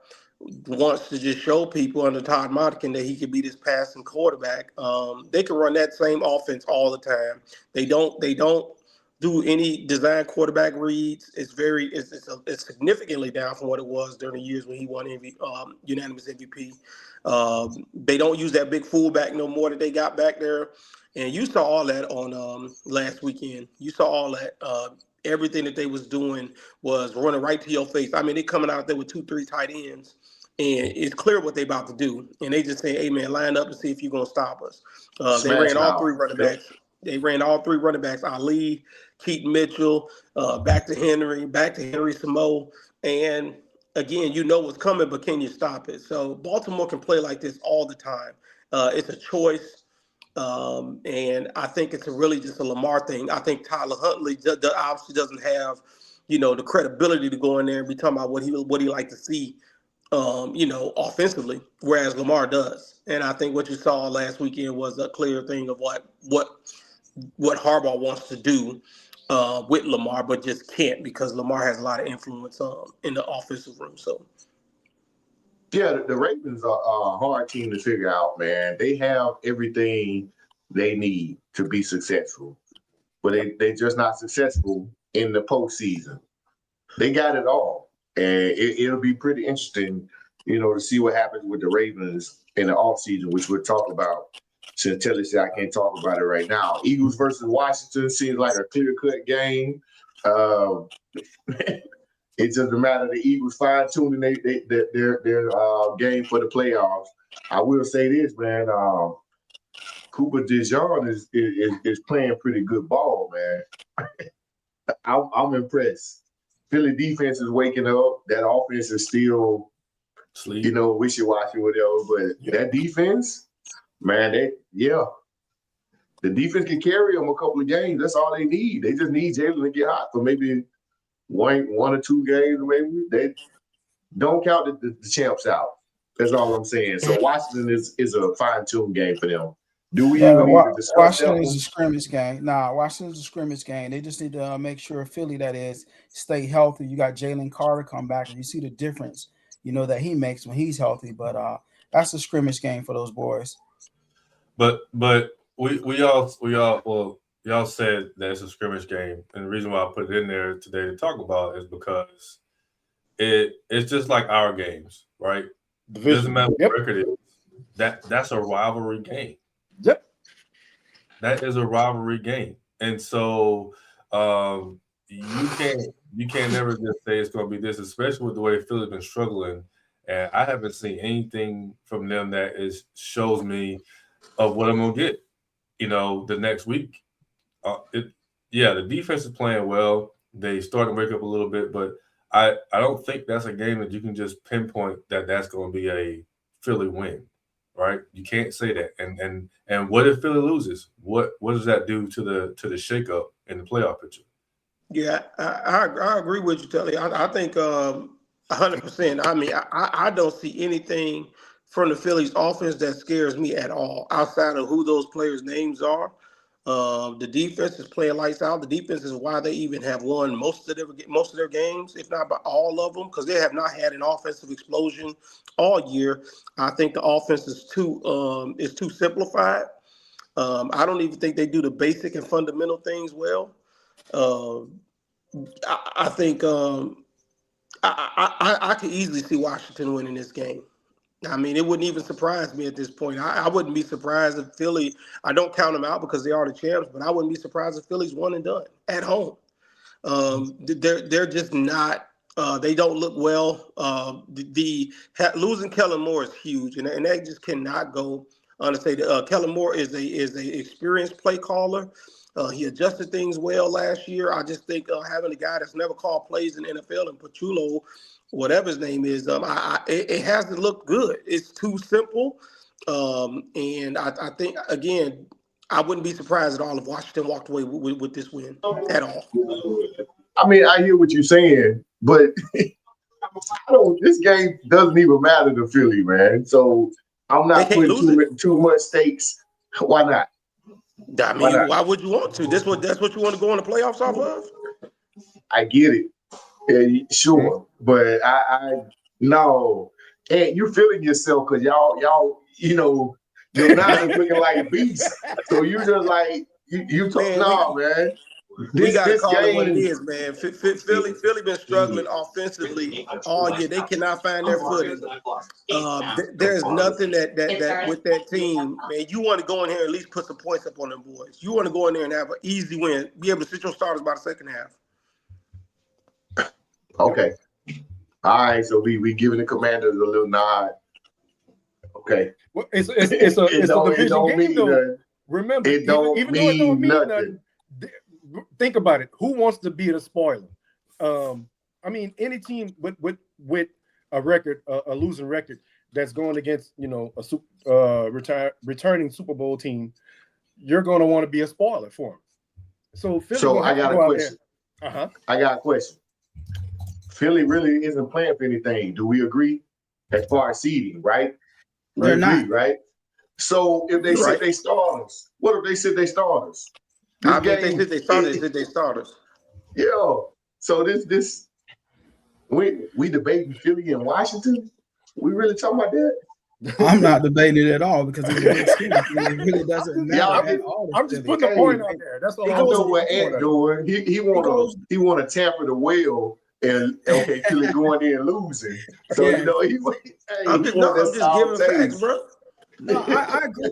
wants to just show people under Todd Monken that he could be this passing quarterback. They can run that same offense all the time. They don't do any design quarterback reads. It's significantly down from what it was during the years when he won unanimous MVP. They don't use that big fullback no more that they got back there. And you saw all that on last weekend. You saw all that. Everything that they was doing was running right to your face. I mean, they coming out there with 2-3 tight ends, and it's clear what they about to do. And they just say, "Hey, man, line up and see if you're gonna stop us." They ran all three running backs. They ran all three running backs: Ali, Keaton Mitchell, back to Henry Samo, and again, you know what's coming, but can you stop it? So Baltimore can play like this all the time. It's a choice. And I think it's really just a Lamar thing. I think Tyler Huntley obviously doesn't have, the credibility to go in there and be talking about what he like to see, offensively, whereas Lamar does. And I think what you saw last weekend was a clear thing of what Harbaugh wants to do with Lamar, but just can't because Lamar has a lot of influence in the offensive room. So. Yeah, the Ravens are a hard team to figure out, man. They have everything they need to be successful, but they're just not successful in the postseason. They got it all, and it'll be pretty interesting, to see what happens with the Ravens in the offseason, which we'll talk about. Since Telly said I can't talk about it right now. Eagles versus Washington seems like a clear-cut game. It's just a matter of the Eagles fine-tuning their game for the playoffs. I will say this, man. Cooper DeJean is playing pretty good ball, man. I'm impressed. Philly defense is waking up. That offense is still, wishy-washy, whatever. But that defense, man, the defense can carry them a couple of games. That's all they need. They just need Jalen to get hot for maybe one or two games, maybe. They don't count the champs out. That's all I'm saying. So Washington is a fine-tuned game for them. Do we even need to discuss Washington that is a scrimmage game? Nah, Washington's a scrimmage game. They just need to make sure Philly, that is, stay healthy. You got Jalen Carter come back, and you see the difference, that he makes when he's healthy. But that's a scrimmage game for those boys. But we all y'all said that it's a scrimmage game, and the reason why I put it in there today to talk about is because it's just like our games, right? It doesn't matter what record it is. That's a rivalry game. Yep. That is a rivalry game. And so you can't never just say it's gonna be this, especially with the way Philly's been struggling. And I haven't seen anything from them that shows me of what I'm gonna get, the next week. The defense is playing well. They starting to wake up a little bit, but I don't think that's a game that you can just pinpoint that's going to be a Philly win, right? You can't say that. And what if Philly loses? What does that do to the shakeup in the playoff picture? Yeah, I agree with you, Telly. I think 100%. I mean, I don't see anything from the Phillies offense that scares me at all outside of who those players' names are. The defense is playing lights out. The defense is why they even have won most of their games, if not by all of them, because they have not had an offensive explosion all year. I think the offense is too simplified. I don't even think they do the basic and fundamental things well. I think I could easily see Washington winning this game. I mean, it wouldn't even surprise me at this point. I wouldn't be surprised if Philly. I don't count them out because they are the champs, but I wouldn't be surprised if Philly's one and done at home. They're just not. They don't look well. Losing Kellen Moore is huge, and that just cannot go unsaid. Kellen Moore is a experienced play caller. He adjusted things well last year. I just think having a guy that's never called plays in the NFL and Pachulo, whatever his name is, it hasn't looked good. It's too simple, and I think again, I wouldn't be surprised at all if Washington walked away with this win at all. I mean, I hear what you're saying, but this game doesn't even matter to Philly, man. So I'm not putting too much stakes. Why not? I mean, why would you want to? That's what you want to go in the playoffs off of? I get it. Yeah, sure. But I no. And you're feeling yourself because y'all, your Niners looking like beasts. So you just like you talk man. We gotta call it what it is, man. Philly been struggling offensively all year. They cannot find their footing. There's nothing that with that team, man. You want to go in here and at least put some points up on them boys. You want to go in there and have an easy win, be able to sit your starters by the second half. Okay. All right. So we giving the Commanders a little nod. Okay. Well, it's a division game though. Remember, even though it don't mean nothing. Think about it. Who wants to be the spoiler? I mean, any team with a record, a losing record, that's going against a returning Super Bowl team, you're going to want to be a spoiler for them. So Philly I got a question. I got a question. Philly really isn't playing for anything. Do we agree? As far as seeding, right? They're not, right? So if they said they starters, what if they said they starters? I mean, they said they starters. Yeah. So this we debating Philly and Washington. We really talking about that? I'm not debating it at all because it's a big scheme. It really doesn't matter at all. I'm just putting a point out there. That's all. I know what Ant doing. He want to tamper the wheel and Philly going in and losing. So I'm just giving facts, bro. No,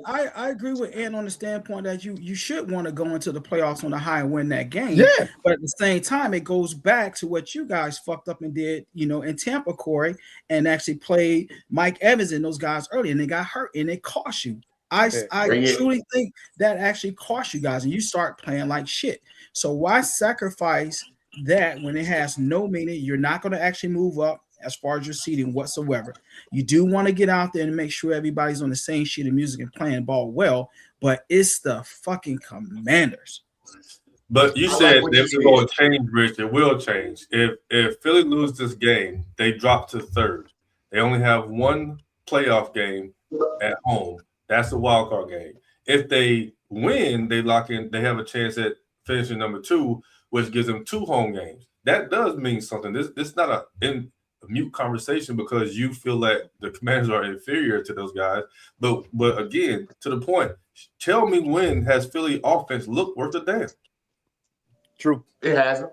I agree with Ant on the standpoint that you should want to go into the playoffs on a high and win that game. Yeah. But at the same time, it goes back to what you guys fucked up and did, in Tampa, Corey, and actually played Mike Evans and those guys early, and they got hurt, and it cost you. I truly think that actually cost you guys, and you start playing like shit. So why sacrifice that when it has no meaning? You're not going to actually move up as far as your seating whatsoever. You do want to get out there and make sure everybody's on the same sheet of music and playing ball well, but it's the fucking Commanders. But you said they're going to change, Rich. It will change. If Philly loses this game, they drop to third. They only have one playoff game at home. That's the wild card game. If they win, they lock in. They have a chance at finishing number 2, which gives them 2 home games. That does mean something. This is not a mute conversation because you feel that the Commanders are inferior to those guys. But again, to the point, tell me when has Philly offense looked worth a damn? True. It hasn't.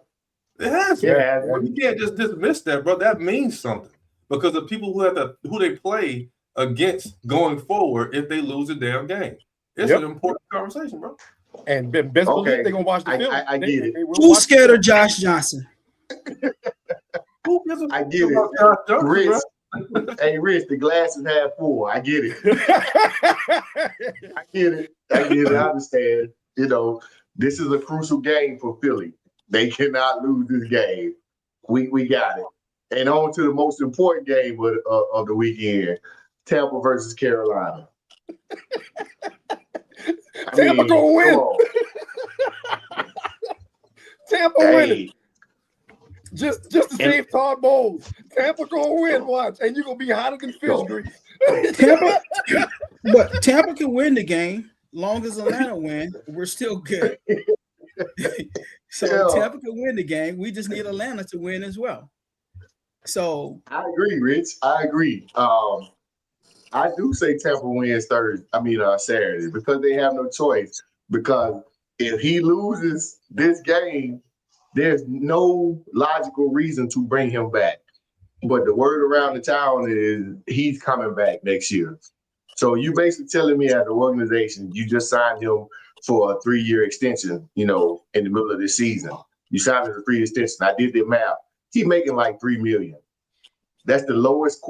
It hasn't. Yeah. Well, you can't just dismiss that, bro. That means something because the people who they play against going forward if they lose a damn game. It's an important conversation, bro. And best believe they're gonna watch the film. I get it. Who's scared of Josh Johnson? I get it. Rich. Hey, Rich, the glass is half full. I get it. I get it. I understand. This is a crucial game for Philly. They cannot lose this game. We got it. And on to the most important game of the weekend, Tampa versus Carolina. Tampa gonna win. Tampa winning. Just to save Todd Bowles. Tampa gonna win, watch, and you're gonna be hotter than fish grease. Tampa can win the game. Long as Atlanta win, we're still good. Tampa can win the game. We just need Atlanta to win as well. So I agree, Rich. I agree. I do say Tampa wins Saturday because they have no choice. Because if he loses this game, There's no logical reason to bring him back. But the word around the town is he's coming back next year. So you basically telling me as an organization, you just signed him for a 3-year extension, in the middle of this season. You signed him for a 3-year extension. I did the math. He's making like $3 million. That's the lowest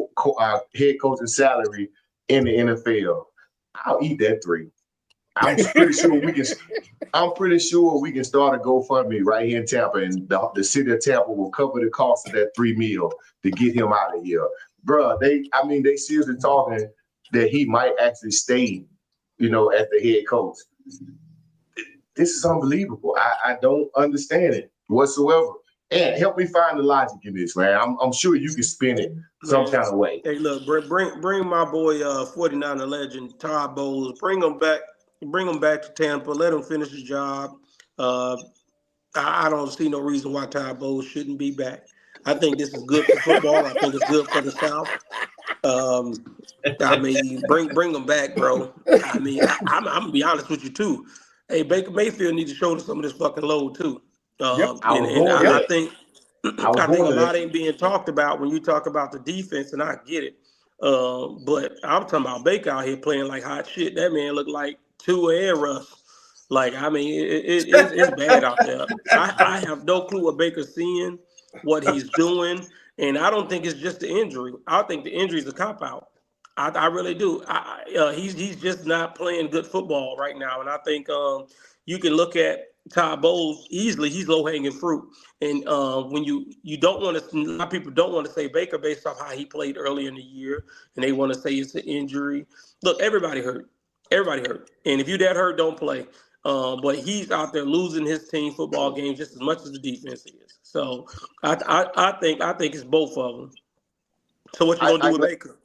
head coaching salary in the NFL. I'll eat that 3. I'm pretty sure we can. I'm pretty sure we can start a GoFundMe right here in Tampa, and the city of Tampa will cover the cost of that $3 million to get him out of here, bro. They seriously talking that he might actually stay, as the head coach. This is unbelievable. I don't understand it whatsoever. And help me find the logic in this, man. I'm sure you can spin it some kind of way. Hey, look, bring my boy 49er legend Todd Bowles. Bring him back to Tampa. Let him finish his job. I don't see no reason why Todd Bowles shouldn't be back. I think this is good for football. I think it's good for the South. I mean, bring them back, bro. I mean, I'm gonna be honest with you too. Hey, Baker Mayfield needs to shoulder some of this fucking load too. I think a lot ain't being talked about when you talk about the defense, and I get it. But I'm talking about Baker out here playing like hot shit. That man looked like Tua and Russ. Like, I mean, it's bad out there. I have no clue what Baker's seeing, what he's doing, and I don't think it's just the injury. I think the injury is a cop-out. I really do. He's just not playing good football right now, and I think you can look at Todd Bowles easily. He's low-hanging fruit, and when you don't want to, a lot of people don't want to say Baker based off how he played early in the year, and they want to say it's an injury. Look, everybody hurt. And if you that hurt, don't play. But he's out there losing his team football games just as much as the defense is. So I think it's both of them. So what you gonna do with Baker?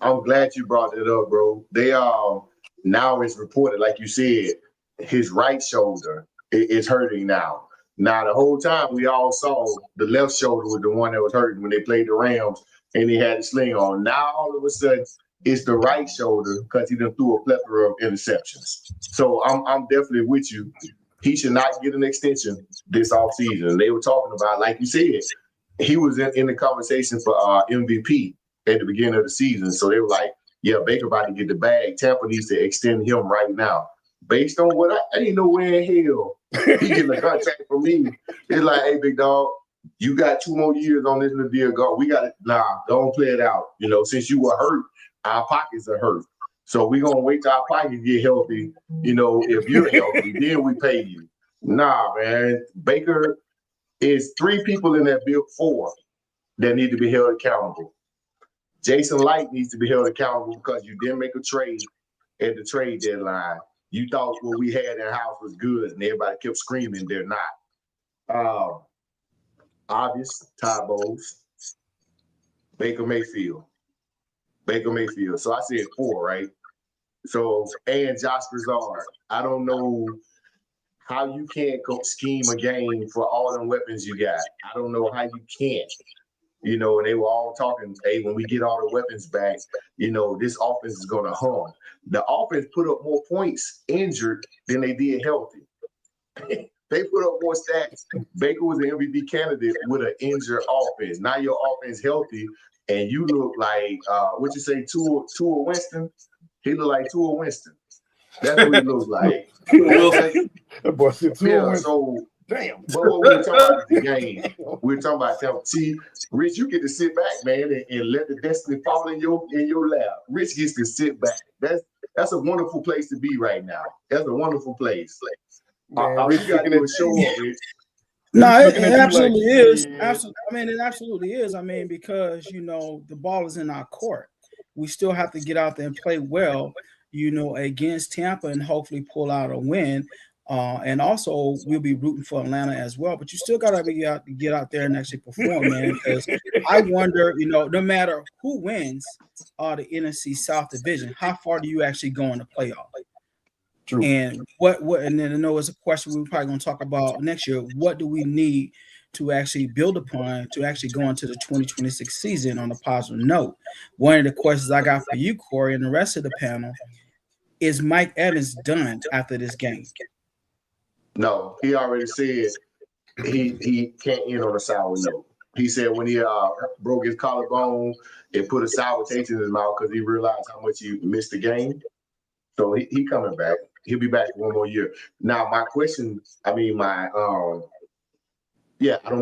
I'm glad you brought that up, bro. They now it's reported, like you said, his right shoulder is hurting now. Now the whole time we all saw the left shoulder was the one that was hurting when they played the Rams and he had a sling on. Now all of a sudden it's the right shoulder because he done threw a plethora of interceptions. So I'm definitely with you. He should not get an extension this offseason. They were talking about, like you said, he was in the conversation for MVP at the beginning of the season. So they were like, yeah, Baker about to get the bag. Tampa needs to extend him right now. Based on what I ain't nowhere in hell he getting a contract from me. It's like, hey, big dog, you got 2 more years on this little deal. We got it. Nah, don't play it out. Since you were hurt, our pockets are hurt. So we're going to wait till our pockets get healthy. If you're healthy, then we pay you. Nah, man. Baker is 3 people in that build 4 that need to be held accountable. Jason Light needs to be held accountable because you didn't make a trade at the trade deadline. You thought what we had in house was good, and everybody kept screaming they're not. Obvious, Todd Bowles, Baker Mayfield. So I said 4, right? So, and Josh Broussard. I don't know how you can't scheme a game for all them weapons you got. I don't know how you can't. And they were all talking, hey, when we get all the weapons back, this offense is going to hum. The offense put up more points injured than they did healthy. They put up more stats. Baker was an MVP candidate with an injured offense. Now your offense healthy, and you look like, what you say, Tua Winston? He look like Tua Winston. That's what he looks like. So damn. But what we're talking about the game. We're talking about Tampa. See, Rich, you get to sit back, man, and let the destiny fall in your lap. Rich gets to sit back. That's a wonderful place to be right now. That's a wonderful place. Rich, you got to do a show up, Rich. No, it absolutely is. Absolutely. I mean, it absolutely is. I mean, because the ball is in our court. We still have to get out there and play well, against Tampa and hopefully pull out a win. And also we'll be rooting for Atlanta as well. But you still gotta get out there and actually perform, man. Because I wonder, no matter who wins the NFC South division, how far do you actually go in the playoff? True. And what and then I know it's a question we're probably gonna talk about next year. What do we need to actually build upon to actually go into the 2026 season on a positive note? One of the questions I got for you, Corey, and the rest of the panel, is Mike Evans done after this game? No, he already said he can't end on a sour note. He said when he broke his collarbone, it put a sour taste in his mouth because he realized how much he missed the game. So he coming back. He'll be back for one more year. Now my question, I don't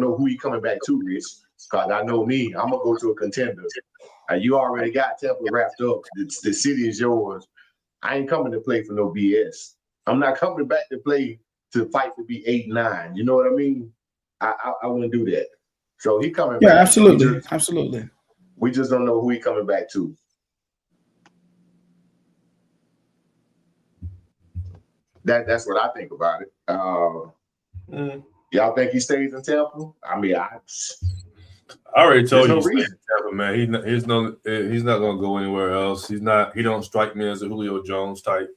know who he coming back to, Rich. Because I know me, I'm gonna go to a contender. You already got Tampa wrapped up. The city is yours. I ain't coming to play for no BS. I'm not coming back to play to fight to be 8-9. You know what I mean? I wouldn't do that. So he coming back. Yeah, absolutely. Absolutely. We just don't know who he coming back to. That's what I think about it. Y'all think he stays in Tampa? I mean, I already told you no he's reason. Tampa, man. He's not gonna go anywhere else. He don't strike me as a Julio Jones type.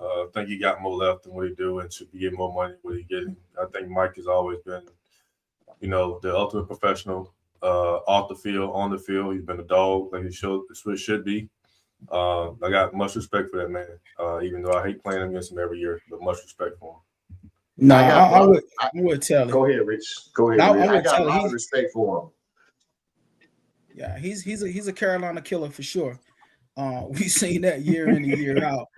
I think he got more left than what he do and should be getting more money than what he getting. I think Mike has always been, the ultimate professional off the field, on the field. He's been a dog like he should be. I got much respect for that man, even though I hate playing against him every year, but much respect for him. No, I would tell him. Go ahead, Rich. Go ahead. I got a lot of respect for him. Yeah, he's a Carolina killer for sure. We've seen that year in and year out.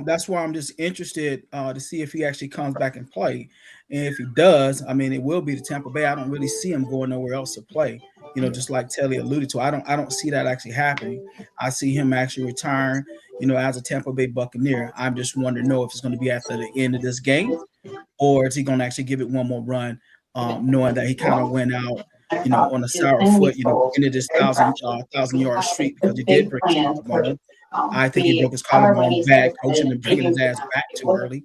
That's why I'm just interested to see if he actually comes back and play. And if he does, I mean, it will be the Tampa Bay. I don't really see him going nowhere else to play. Just like Telly alluded to, I don't see that actually happening. I see him actually retiring, as a Tampa Bay Buccaneer. I'm just wondering if it's going to be after the end of this game, or is he going to actually give it one more run, knowing that he kind of went out, on a sour foot, into this 1,000-yard streak because he did break his collarbone. I think he broke his collarbone bad coaching and bringing his ass back too early.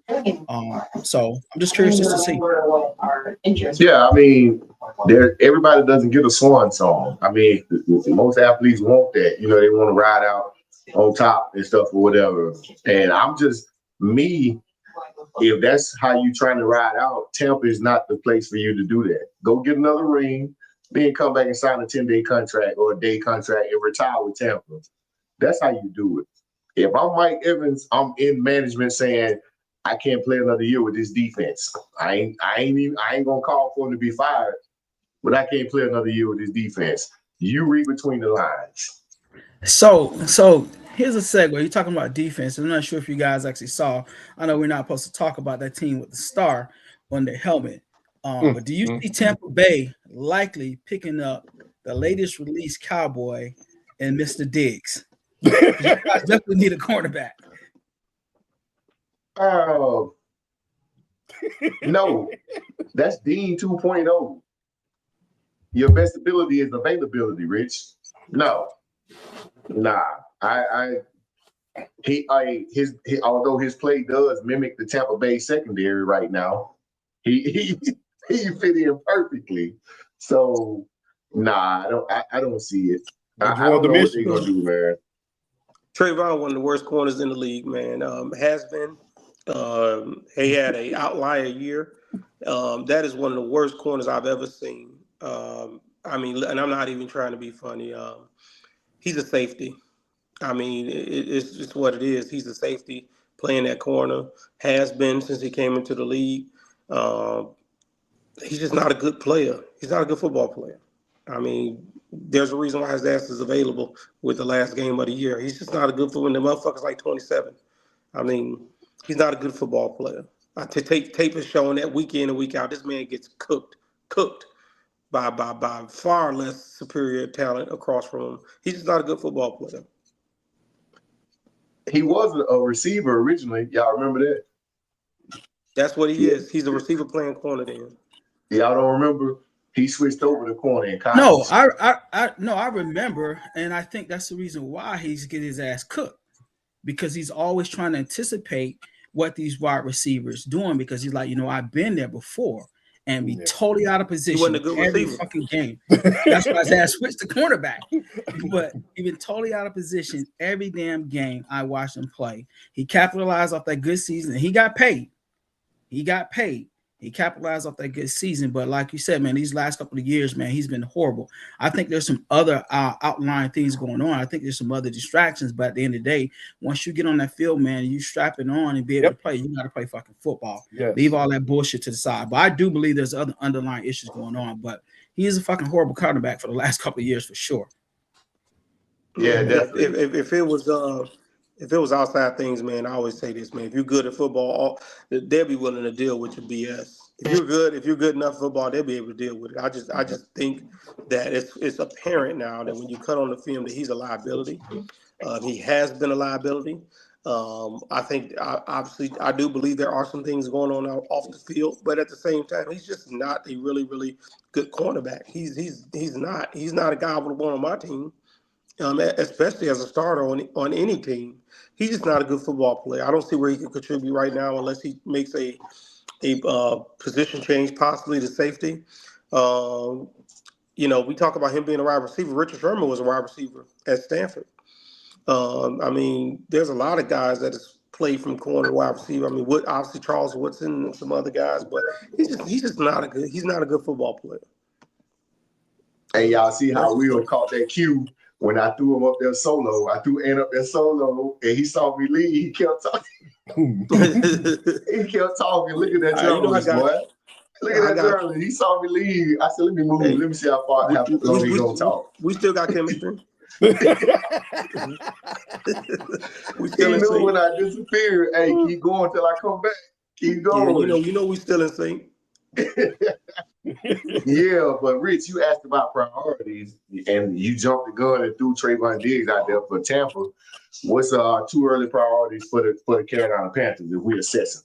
So I'm just curious just to see. Yeah, I mean, everybody doesn't get a swan song. I mean, most athletes want that. They want to ride out on top and stuff or whatever. And I'm just me. If that's how you trying to ride out, Tampa is not the place for you to do that. Go get another ring, then come back and sign a 10-day contract or a day contract and retire with Tampa. That's how you do it. If I'm Mike Evans, I'm in management saying I can't play another year with this defense. I ain't gonna call for him to be fired, but I can't play another year with this defense. You read between the lines. So here's a segue. You're talking about defense. I'm not sure if you guys actually saw. I know we're not supposed to talk about that team with the star on their helmet. But do you see Tampa Bay likely picking up the latest release Cowboy and Mr. Diggs? You guys definitely need a cornerback. No, that's Dean 2.0. Your best ability is availability, Rich. No, nah. Although his play does mimic the Tampa Bay secondary right now, he fit in perfectly. So nah, I don't see it. I don't know what they're gonna do, man. Trayvon, one of the worst corners in the league, man. Has been. He had an outlier year. That is one of the worst corners I've ever seen. I mean, and I'm not even trying to be funny. He's a safety. I mean, it's just what it is. He's a safety playing that corner. Has been since he came into the league. He's just not a good player. He's not a good football player. I mean, there's a reason why his ass is available with the last game of the year. He's just not a good football. The motherfucker's like 27. I mean, he's not a good football player. Tape is showing that week in and week out, this man gets cooked by far less superior talent across from him. He's just not a good football player. He was a receiver originally. Y'all remember that? That's what he is. He's a receiver playing corner then. Y'all don't remember? He switched over to corner in college. No, I remember, and I think that's the reason why he's getting his ass cooked, because he's always trying to anticipate what these wide receivers doing, because he's like, I've been there before and be totally out of position every fucking game. That's why his ass switched to cornerback. But he been totally out of position every damn game I watched him play. He capitalized off that good season and he got paid. He capitalized off that good season, but like you said, man, these last couple of years, man, he's been horrible. I think there's some other outlying things going on. I think there's some other distractions, but at the end of the day, once you get on that field, man, you strap it on and be able to play. You got to play fucking football. Yes. Leave all that bullshit to the side. But I do believe there's other underlying issues going on. But he is a fucking horrible quarterback for the last couple of years for sure. Yeah, definitely. If it was outside things, man, I always say this, man. If you're good at football, they'll be willing to deal with your BS. If you're good enough at football, they'll be able to deal with it. I just think that it's apparent now that when you cut on the film that he's a liability. He has been a liability. I think obviously I do believe there are some things going on out off the field, but at the same time, he's just not a really, really good cornerback. He's not a guy I would want on my team. Especially as a starter on any team. He's just not a good football player. I don't see where he can contribute right now unless he makes a position change, possibly to safety. We talk about him being a wide receiver. Richard Sherman was a wide receiver at Stanford. There's a lot of guys that has played from corner to wide receiver. Obviously Charles Woodson and some other guys, but he's not a good football player. And y'all see how Will caught that cue when I threw him up there solo. I threw Ant up there solo, and he saw me leave. He kept talking. He kept talking. Look at that journalist, boy. Look at that journalist. He saw me leave. I said, let me move. Let me see how long he's going to talk. We still got chemistry. He knew when I disappeared, hey, keep going till I come back. Keep going. Yeah, you know we still in sync. Yeah, but Rich, you asked about priorities, and you jumped the gun and threw Trayvon Diggs out there for Tampa. What's two early priorities for the Carolina Panthers if we assess them?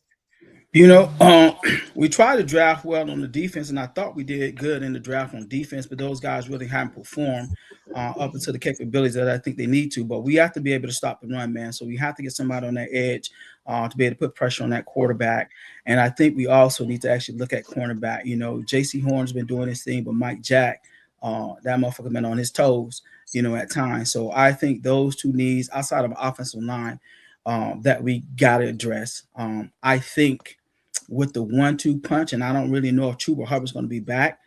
We tried to draft well on the defense, and I thought we did good in the draft on defense, but those guys really haven't performed up into the capabilities that I think they need to. But we have to be able to stop the run, man. So we have to get somebody on that edge to be able to put pressure on that quarterback. And I think we also need to actually look at cornerback. J.C. Horn's been doing his thing, but Mike Jack, that motherfucker been on his toes, at times. So I think those two needs outside of offensive line that we got to address. I think with the 1-2 punch, and I don't really know if Chuba Hubbard's going to be back.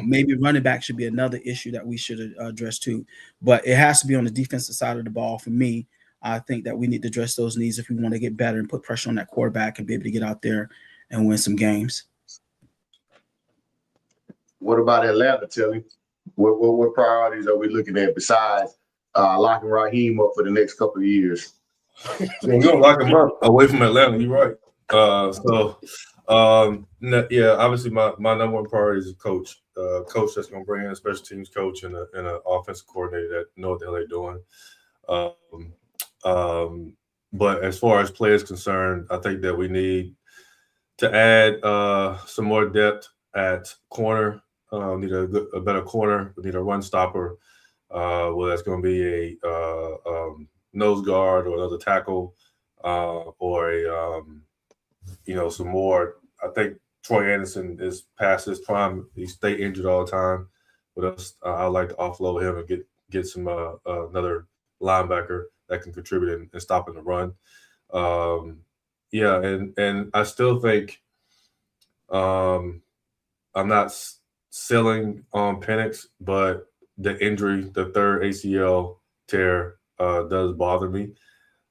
Maybe running back should be another issue that we should address too. But it has to be on the defensive side of the ball for me. I think that we need to address those needs if we want to get better and put pressure on that quarterback and be able to get out there and win some games. What about Atlanta, Tilly? What priorities are we looking at besides locking Raheem up for the next couple of years? We're gonna lock him up away from Atlanta. You're right. Obviously my number one priority is a coach. Coach that's gonna bring in a special teams coach and an offensive coordinator that know what the hell they're doing. But as far as players concerned, I think that we need to add some more depth at corner. We need a better corner. We need a run stopper. Whether that's going to be a nose guard or another tackle, or some more. I think Troy Anderson is past his prime. He stay injured all the time with us. I'd like to offload him and get some another linebacker that can contribute in stopping the run. And I still think I'm not selling on Penix, but the injury, the third ACL tear, does bother me.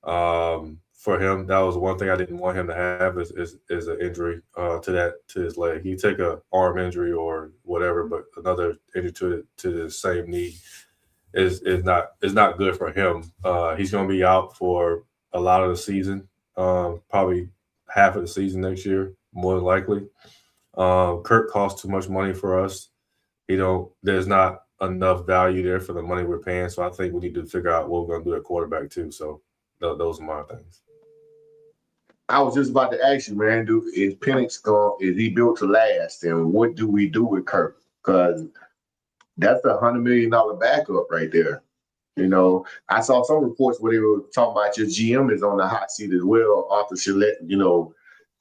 For him, that was one thing I didn't want him to have is an injury to his leg. He take a arm injury or whatever, but another injury to the same knee is not good for him. He's going to be out for a lot of the season, probably half of the season next year, more than likely. Kirk costs too much money for us. There's not enough value there for the money we're paying. So I think we need to figure out what we're going to do at quarterback too. So those are my things. I was just about to ask you, man, is Penix is he built to last? And what do we do with Kirk? Because that's a $100 million backup right there. I saw some reports where they were talking about your GM is on the hot seat as well. Arthur Gillette,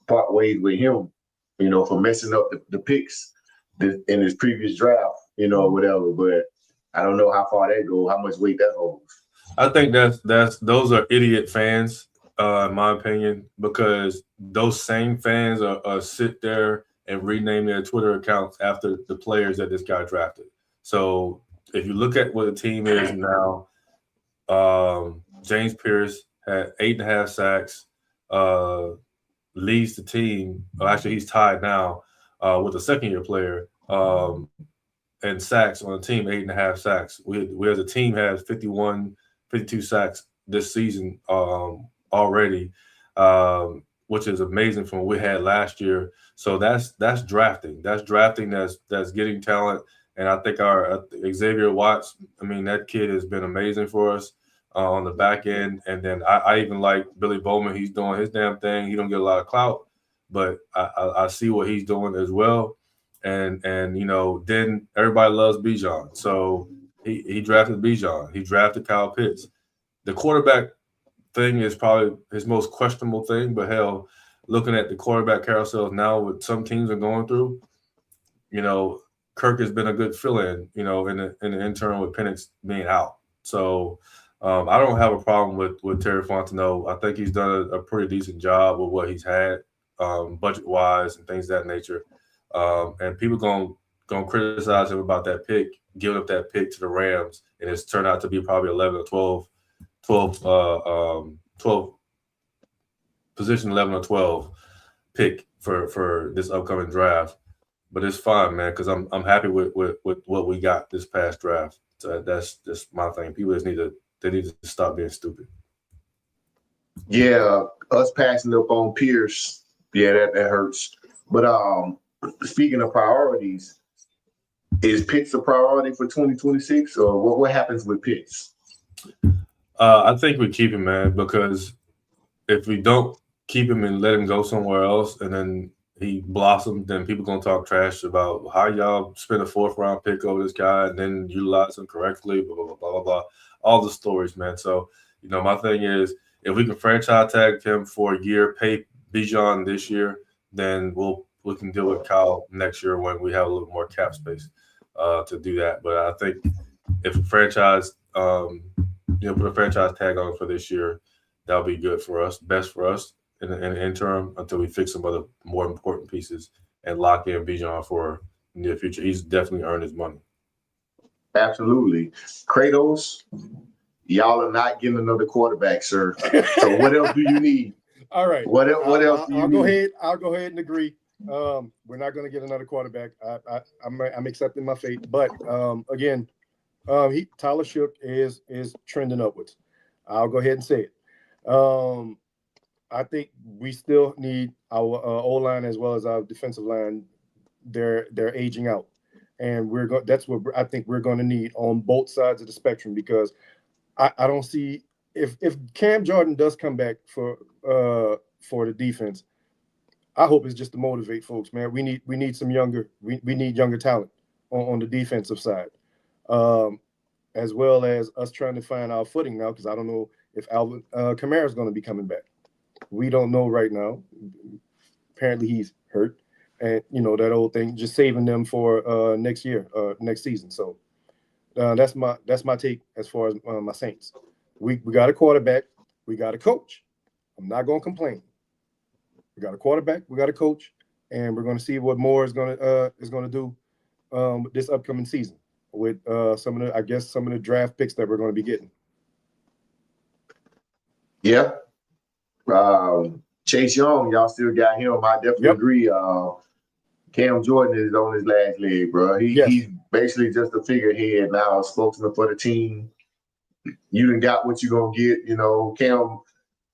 part ways with him, for messing up the picks in his previous draft, whatever. But I don't know how far that goes, how much weight that holds. I think those are idiot fans, in my opinion, because those same fans are sit there and rename their Twitter accounts after the players that this guy drafted. So if you look at what the team is now, James Pierce had 8.5 sacks, leads the team. Well, actually, he's tied now with a second-year player and sacks on the team, 8.5 sacks. We as a team has 52 sacks this season already, which is amazing from what we had last year. So that's drafting. That's drafting. That's getting talent. And I think our Xavier Watts, I mean, that kid has been amazing for us on the back end. And then I even like Billy Bowman. He's doing his damn thing. He don't get a lot of clout, but I see what he's doing as well. And then everybody loves Bijan. So he drafted Bijan. He drafted Kyle Pitts. The quarterback thing is probably his most questionable thing, but hell, looking at the quarterback carousels now, what some teams are going through, Kirk has been a good fill-in, in the interim with Penix being out. So I don't have a problem with Terry Fontenot. I think he's done a pretty decent job with what he's had, budget-wise and things of that nature. And people gonna criticize him about that pick, giving up that pick to the Rams, and it's turned out to be probably 11 or 12 position 11 or 12 pick for this upcoming draft. But it's fine, man, because I'm happy with what we got this past draft. So that's just my thing. People just need to stop being stupid. Yeah, us passing up on Pierce, that hurts. But speaking of priorities, is Pitts a priority for 2026, or what happens with Pitts? I think we keep him, man, because if we don't keep him and let him go somewhere else, and then he blossomed, then people gonna talk trash about how y'all spend a 4th round pick over this guy and then utilize him correctly, blah blah blah blah blah. All the stories, man. So my thing is, if we can franchise tag him for a year, pay Bijan this year, then we can deal with Kyle next year when we have a little more cap space to do that. But I think if a franchise, put a franchise tag on for this year, that'll be good for us, best for us in the interim until we fix some other more important pieces and lock in Bijan for the near future. He's definitely earned his money. Absolutely. Kratos, y'all are not getting another quarterback, sir. So what else do you need? All right. What else do you need? I'll go ahead and agree. We're not going to get another quarterback. I'm accepting my fate. But again, Tyler Shook is trending upwards. I'll go ahead and say it. I think we still need our O-line as well as our defensive line. They're aging out, and that's what I think we're going to need on both sides of the spectrum, because I don't see if Cam Jordan does come back for the defense. I hope it's just to motivate folks, man. We need some younger we need younger talent on the defensive side, as well as us trying to find our footing now, because I don't know if Alvin Kamara is going to be coming back. We don't know right now. Apparently he's hurt, and that old thing, just saving them for next year, next season. So that's my take as far as my Saints. We got a quarterback, we got a coach. I'm not going to complain. We got a quarterback, we got a coach, and we're going to see what Moore is going to do this upcoming season with some of the draft picks that we're going to be getting. Yeah. Chase Young, y'all still got him. I definitely agree. Cam Jordan is on his last leg, bro. He's basically just a figurehead now, a spokesman for the team. You done got what you're going to get. Cam,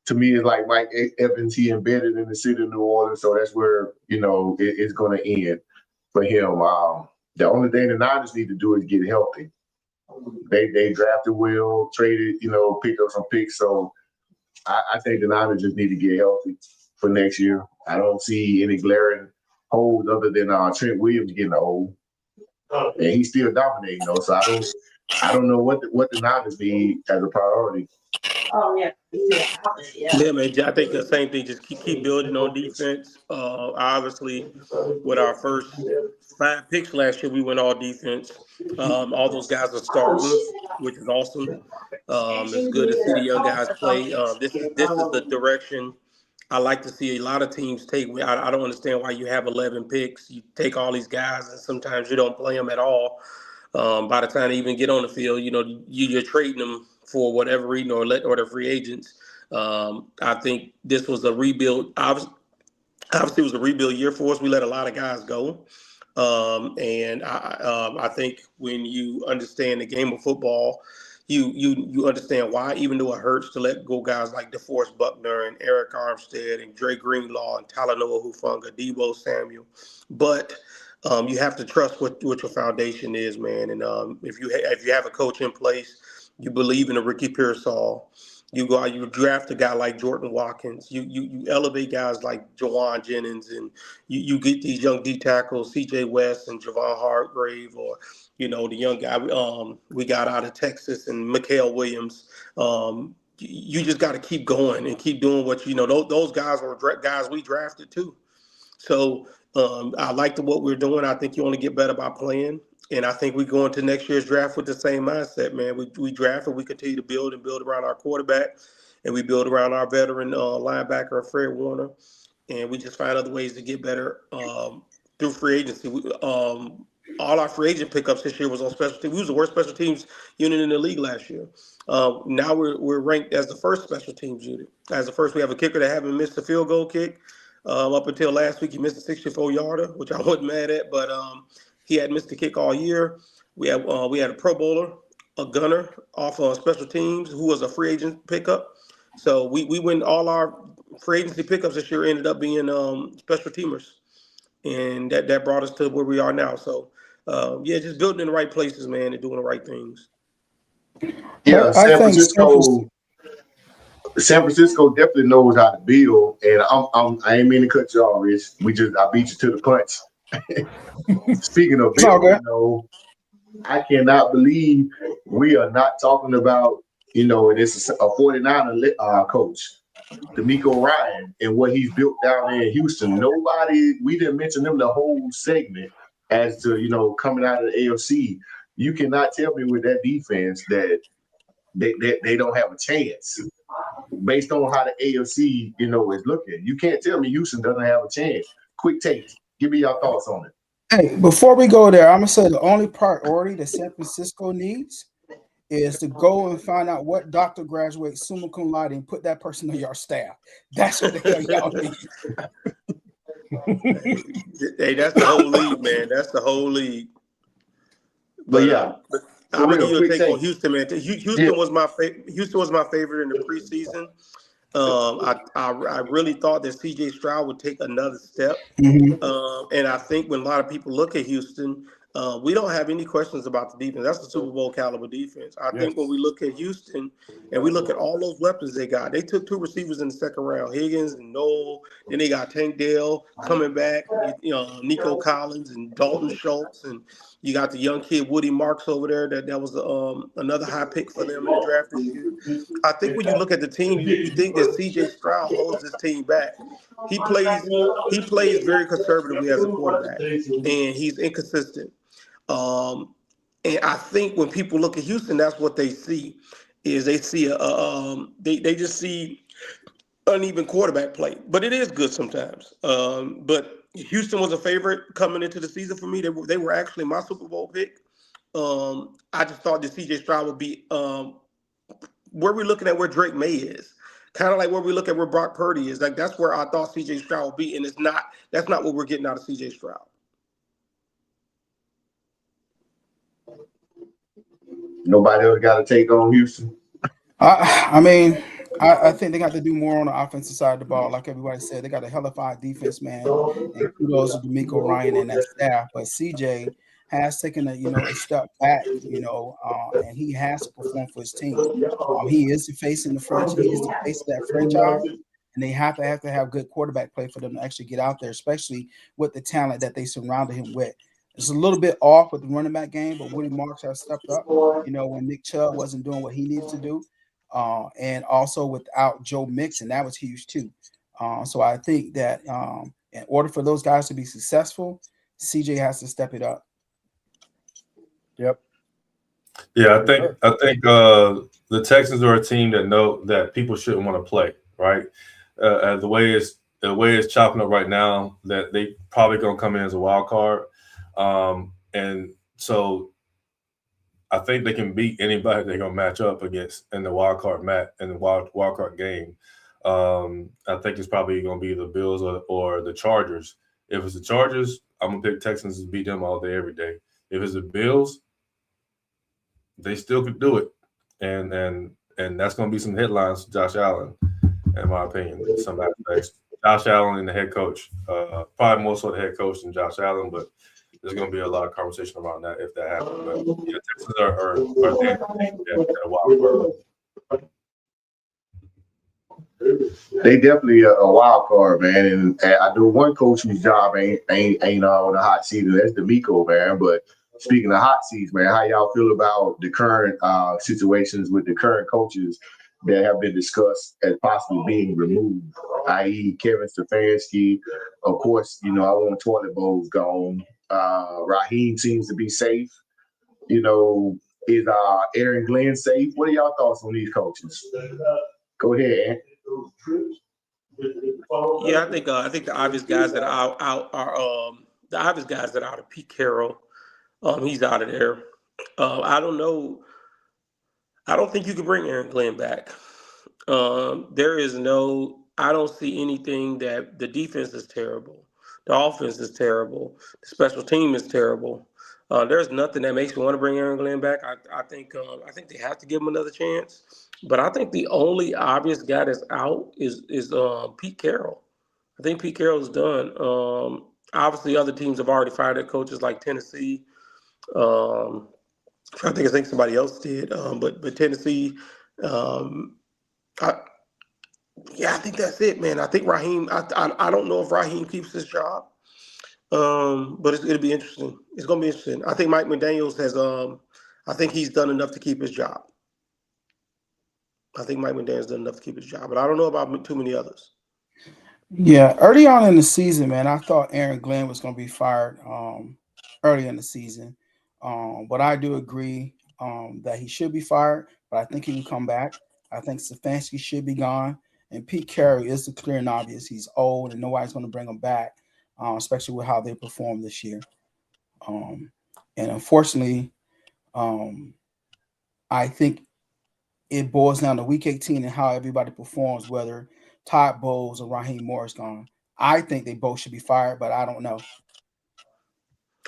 to me, is like Mike Evans. He embedded in the city of New Orleans, so that's where, it's going to end for him. The only thing the Niners need to do is get healthy. They drafted well, traded, picked up some picks, so I think the Niners just need to get healthy for next year. I don't see any glaring holes other than Trent Williams getting old, and he's still dominating though. So I don't know what the Niners need as a priority. Oh yeah, man. I think the same thing. Just keep building on defense. Obviously, with our first 5 picks last year, we went all defense. All those guys are starting, which is awesome. It's good to see the young guys play. This is the direction I like to see a lot of teams take. I don't understand why you have 11 picks. You take all these guys, and sometimes you don't play them at all. By the time they even get on the field, you're trading them for whatever reason or they're free agents. I think this was a rebuild. Obviously, it was a rebuild year for us. We let a lot of guys go. And I think when you understand the game of football, you understand why, even though it hurts to let go guys like DeForest Buckner and Eric Armstead and Dre Greenlaw and Talanoa Hufanga, Debo Samuel, but you have to trust what your foundation is, man. And if you have a coach in place, you believe in a Ricky Pearsall. You go out, you draft a guy like Jordan Watkins. You elevate guys like Jawan Jennings, and you get these young D tackles, C.J. West and Javon Hargrave, or the young guy we got out of Texas and Mikael Williams. You just got to keep going and keep doing what those guys were guys we drafted too. So I like what we're doing. I think you only get better by playing. And I think we go into next year's draft with the same mindset, man. We draft and we continue to build around our quarterback, and we build around our veteran linebacker, Fred Warner, and we just find other ways to get better through free agency. All our free agent pickups this year was on special teams. We was the worst special teams unit in the league last year. Now we're ranked as the first special teams unit. As the first, we have a kicker that haven't missed a field goal kick. Up until last week, he missed a 64-yarder, which I wasn't mad at, but he had missed the kick all year. We had a Pro Bowler, a gunner off of special teams who was a free agent pickup. So we win all our free agency pickups this year ended up being special teamers, and that brought us to where we are now. So just building in the right places, man, and doing the right things. Yeah, San Francisco definitely knows how to build, and I ain't mean to cut you off, Rich. I beat you to the punch. Speaking of building, I cannot believe we are not talking about, this is a 49er coach, D'Amico Ryan, and what he's built down there in Houston. We didn't mention him the whole segment as to, coming out of the AFC. You cannot tell me with that defense that they don't have a chance based on how the AFC, is looking. You can't tell me Houston doesn't have a chance. Quick take. Give me your thoughts on it. Hey, before we go there, I'm going to say the only priority that San Francisco needs is to go and find out what doctor graduates summa cum laude and put that person on your staff. That's what the hell y'all need. Hey, that's the whole league, man. That's the whole league. But I'm gonna give you a take on Houston, man. Houston was my favorite in the preseason. I really thought that C.J. Stroud would take another step, and I think when a lot of people look at Houston, we don't have any questions about the defense. That's the Super Bowl caliber defense. I think when we look at Houston and we look at all those weapons they got, they took 2 receivers in the second round, Higgins and Noel. Then they got Tank Dell coming back, Nico Collins and Dalton Schultz, and you got the young kid Woody Marks over there. That was another high pick for them in the draft this year. I think when you look at the team, you think that C.J. Stroud holds this team back. He plays very conservatively as a quarterback, and he's inconsistent. And I think when people look at Houston, that's what they see. Is they see they just see uneven quarterback play, but it is good sometimes. But Houston was a favorite coming into the season for me. They were actually my Super Bowl pick. I just thought that C.J. Stroud would be where we're looking at where Drake May is, kind of like where we look at where Brock Purdy is. Like that's where I thought C.J. Stroud would be, and that's not what we're getting out of C.J. Stroud. Nobody else got to take on Houston. I mean, I think they got to do more on the offensive side of the ball. Like everybody said, they got a hellified defense, man. And kudos to D'Amico Ryan and that staff. But CJ has taken a step back, and he has to perform for his team. He is the face in the franchise. He is the face of that franchise, and they have to have good quarterback play for them to actually get out there, especially with the talent that they surrounded him with. It's a little bit off with the running back game, but Woody Marks has stepped up, when Nick Chubb wasn't doing what he needed to do. And also without Joe Mixon, that was huge too. So I think that in order for those guys to be successful, CJ has to step it up. Yep. Yeah, I think the Texans are a team that know that people shouldn't want to play, right? the way it's chopping up right now, that they probably gonna come in as a wild card, and so I think they can beat anybody they're gonna match up against in the wild card wild card game. I think it's probably gonna be the Bills or the Chargers. If it's the Chargers, I'm gonna pick Texans to beat them all day, every day. If it's the Bills, they still could do it, and that's gonna be some headlines for Josh Allen, in my opinion. Some aspects, Josh Allen and the head coach, probably more so the head coach than Josh Allen, but there's going to be a lot of conversation around that if that happens. But yeah, Texans are a wild card. They definitely a wild card, man. And I know one coach whose job ain't on the hot seat, and that's D'Amico, man. But speaking of hot seats, man, how y'all feel about the current situations with the current coaches that have been discussed as possibly being removed, i.e. Kevin Stefanski? Of course, I want Toilet Bowl's gone. Raheem seems to be safe. Is Aaron Glenn safe? What are y'all thoughts on these coaches? Go ahead, Ant. Yeah, I think the obvious guys that are out are the obvious guys that are out of Pete Carroll. He's out of there. I don't know. I don't think you can bring Aaron Glenn back. I don't see anything. That the defense is terrible. The offense is terrible. The special team is terrible. There's nothing that makes me want to bring Aaron Glenn back. I think they have to give him another chance. But I think the only obvious guy that's out is Pete Carroll. I think Pete Carroll's done. Obviously, other teams have already fired their coaches, like Tennessee. I think somebody else did, but Tennessee. I, yeah, I think that's it, man. I think Raheem. I don't know if Raheem keeps his job, but it'll be interesting. It's going to be interesting. I think Mike McDaniels has. I think he's done enough to keep his job. I think Mike McDaniels done enough to keep his job, but I don't know about too many others. Yeah, early on in the season, man, I thought Aaron Glenn was going to be fired early in the season. But I do agree that he should be fired, but I think he can come back. I think Stefanski should be gone. And Pete Carroll is the clear and obvious. He's old, and nobody's going to bring him back, especially with how they performed this year. And unfortunately, I think it boils down to Week 18 and how everybody performs, whether Todd Bowles or Raheem Morris gone. I think they both should be fired, but I don't know.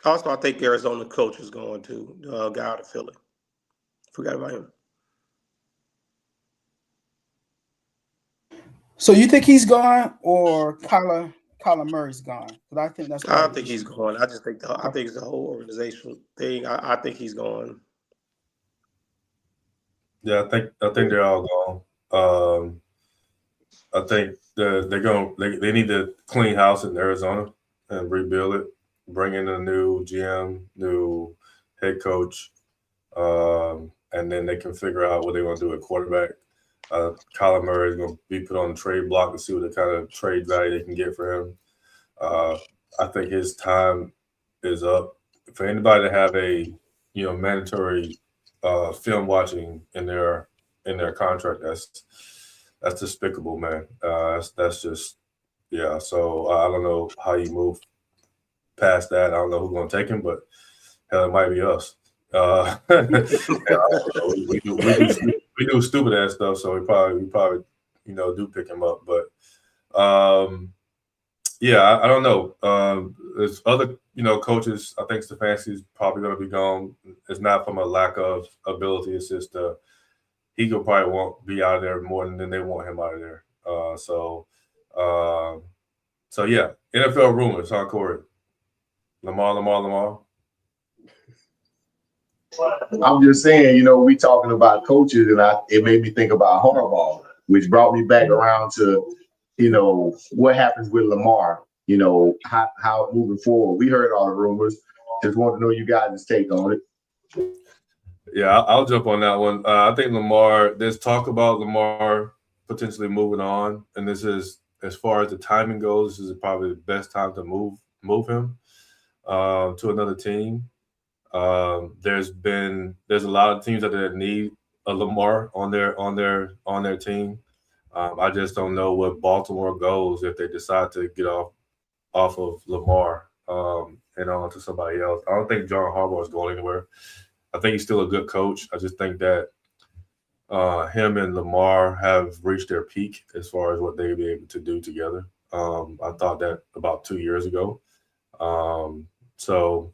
Also, I think Arizona coach is going to guy out of Philly. Forgot about him. So you think he's gone, or Kyler Murray's gone? Because I think that's. I don't think he's gone. I just think I think it's the whole organizational thing. I think he's gone. Yeah, I think they're all gone. I think they need to clean house in Arizona and rebuild it. Bring in a new GM, new head coach, and then they can figure out what they're going to do at quarterback. Kyler Murray is going to be put on the trade block to see what the kind of trade value they can get for him. I think his time is up. For anybody to have a mandatory film watching in their contract, that's despicable, man. That's just So I don't know how you move past that. I don't know who's going to take him, but hell, it might be us. We do stupid ass stuff, so we probably do pick him up. But I don't know. There's other coaches. I think Stefanski's probably going to be gone. It's not from a lack of ability. It's just he could probably won't be out of there more than they want him out of there. So yeah, NFL rumors, huh, Corey? Lamar. I'm just saying, we talking about coaches, and it made me think about Harbaugh, which brought me back around to, what happens with Lamar. How moving forward. We heard all the rumors. Just want to know you guys' take on it. Yeah, I'll jump on that one. I think Lamar. There's talk about Lamar potentially moving on, and this is, as far as the timing goes, this is probably the best time to move him to another team. There's a lot of teams that need a Lamar on their team. I just don't know what Baltimore goes if they decide to get off of Lamar and on to somebody else. I don't think John Harbaugh is going anywhere. I think he's still a good coach. I just think that him and Lamar have reached their peak as far as what they'd be able to do together. I thought that about 2 years ago. So,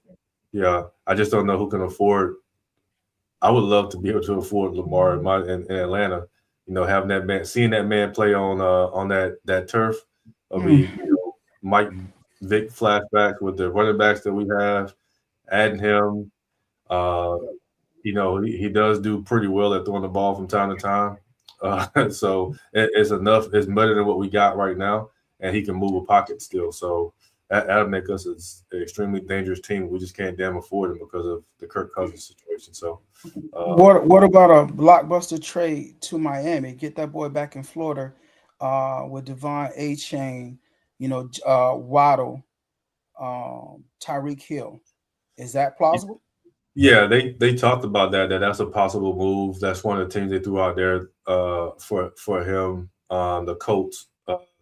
yeah, I just don't know who can afford. I would love to be able to afford Lamar in Atlanta. Having that man, seeing that man play on that turf, will be Mike Vick flashbacks with the running backs that we have, adding him. He does do pretty well at throwing the ball from time to time. So it's enough. It's better than what we got right now, and he can move a pocket still. So that'll make us an extremely dangerous team. We just can't damn afford him because of the Kirk Cousins situation. So, what about a blockbuster trade to Miami? Get that boy back in Florida with Devon A-Chain, Waddle, Tyreek Hill. Is that plausible? Yeah, they talked about that's a possible move. That's one of the teams they threw out there for him. The Colts,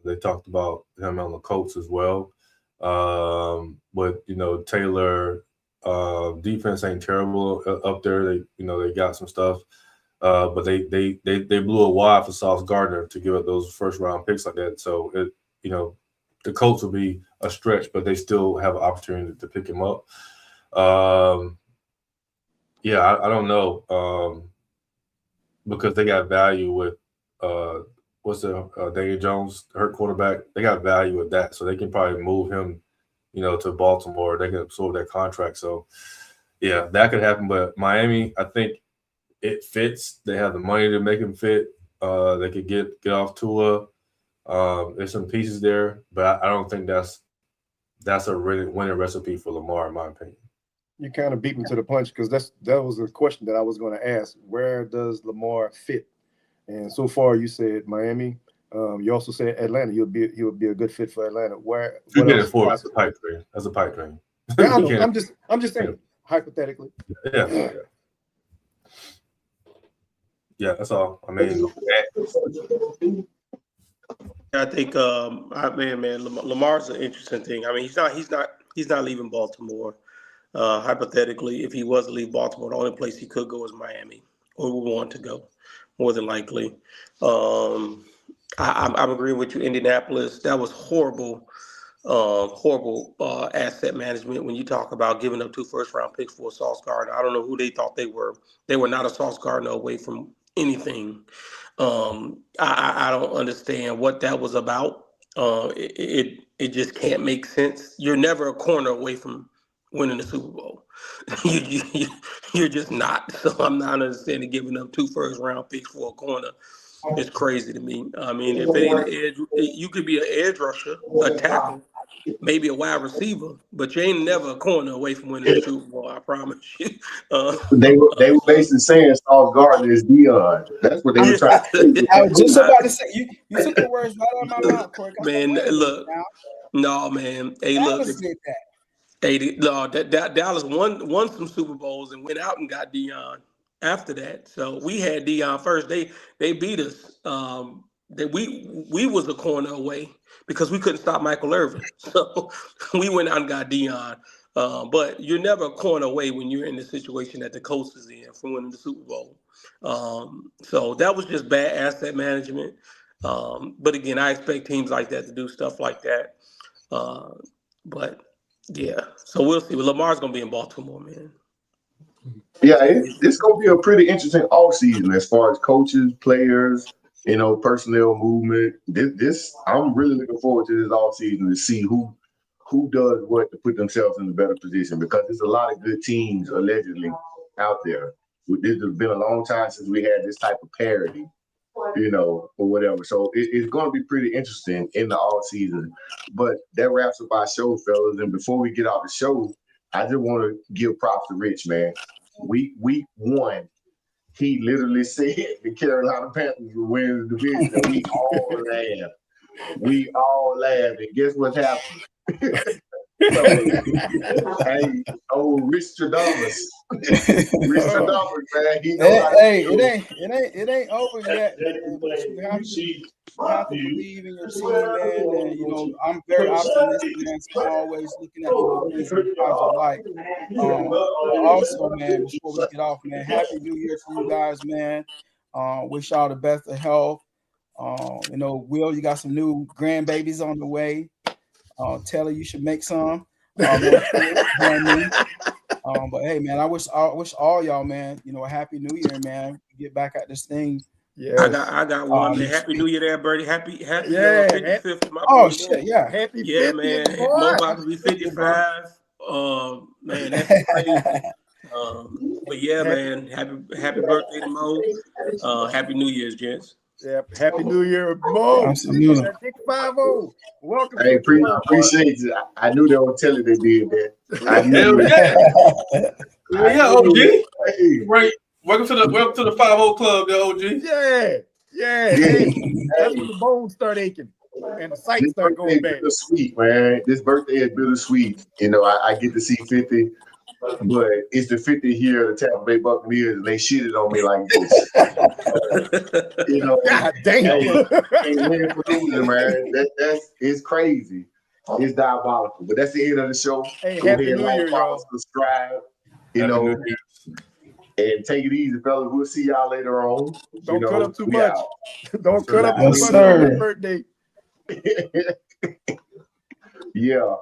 they talked about him on the Colts as well. But Taylor, defense ain't terrible up there. They got some stuff, but they blew a wide for Sauce Gardner to give up those first round picks like that. So the Colts will be a stretch, but they still have an opportunity to pick him up. Yeah, I don't know because they got value with Daniel Jones, hurt quarterback. They got value with that, so they can probably move him, to Baltimore. They can absorb that contract. So, yeah, that could happen. But Miami, I think it fits. They have the money to make him fit. They could get off Tua. There's some pieces there, but I don't think that's a really winning recipe for Lamar, in my opinion. You kind of beat me to the punch because that was a question that I was going to ask. Where does Lamar fit? And so far, you said Miami. You also said Atlanta. He would be a good fit for Atlanta. Where? What else? That's a pipe dream. That's a pipe dream. Yeah, I know. I'm just saying hypothetically. Yeah. Yeah, that's all. I mean, I think, Lamar's an interesting thing. I mean, he's not leaving Baltimore. Hypothetically, if he was to leave Baltimore, the only place he could go is Miami, or would want to go, more than likely. I'm agreeing with you, Indianapolis. That was horrible asset management when you talk about giving up 2 first-round picks for a Sauce Gardner. I don't know who they thought they were. They were not a Sauce Gardner away from anything. I don't understand what that was about. It just can't make sense. You're never a corner away from winning the Super Bowl. You're just not. So I'm not understanding giving up 2 first-round picks for a corner. It's crazy to me. I mean, if it ain't an edge, you could be an edge rusher, a tackle, maybe a wide receiver, but you ain't never a corner away from winning the Super Bowl. I promise you. They were basically saying Sauce Gardner is Dion. That's what they were trying to say. I was just about to say you took the words right out of my mouth, Corey. Man, look, no, man. Hey, look. Dallas won some Super Bowls and went out and got Dion after that. So we had Dion first. They beat us. We was a corner away because we couldn't stop Michael Irvin. So we went out and got Dion. But you're never a corner away when you're in the situation that the Colts is in from winning the Super Bowl. So that was just bad asset management. But again, I expect teams like that to do stuff like that. But yeah, so we'll see. Well, Lamar's gonna be in Baltimore, man. Yeah, it's gonna be a pretty interesting offseason as far as coaches, players, personnel movement. This I'm really looking forward to this offseason to see who does what to put themselves in a better position, because there's a lot of good teams allegedly out there. This has been a long time since we had this type of parity, or whatever. So it's going to be pretty interesting in the off season. But that wraps up our show, fellas. And before we get off the show, I just want to give props to Rich, man. Week 1, he literally said the Carolina Panthers will win the division. And we all laughed. And guess what's happened? Hey, Rich Stradamus. Rich Stradamus, man. He knows it ain't over yet. Man, but you have to believe in your team, man. And you know, I'm very optimistic, man. So I'm always looking at things in a positive light. But also, man, before we get off, man, happy New Year to you guys, man. Wish y'all the best of health. You know, Will, you got some new grandbabies on the way. Taylor, you should make some. More kids, join me. But hey, man, I wish all y'all, man, you know, a happy New Year, man. Get back at this thing. Yeah, I got one, man. Happy New Year there, Birdie. Happy 55th to my Oh boy, shit, Mo. yeah. happy Yeah, 50th, man. boy. Mo about to be 55. Man, that's crazy. But yeah, man. Happy birthday to Mo. Happy New Year's, gents. Yeah, happy New Year, Mo. Absolutely. That Dick 50. Welcome to Hey, the club. appreciate it. I knew they would tell you they did that. I knew. Hell yeah. Hell yeah, OG. Hey, Right. Welcome to the 50 Club, there, OG. Yeah. Hey, that's when the bones start aching and the sights this start birthday going is bad. bittersweet, man. This birthday is bittersweet. You know, I get to see 50, but it's the 50th year of the Tampa Bay Buccaneers, and they shitted on me like this. You know, God damn. can't win for losing, man. It's crazy. It's diabolical. But that's the end of the show. Hey, Go happy ahead, New like, Year, follow, y'all. subscribe. You Happy know, New Year. and take it easy, fellas. We'll see y'all later on. Don't You cut know, up too we much. out. Don't cut up too Yes, much sir. on your birthday. Yeah.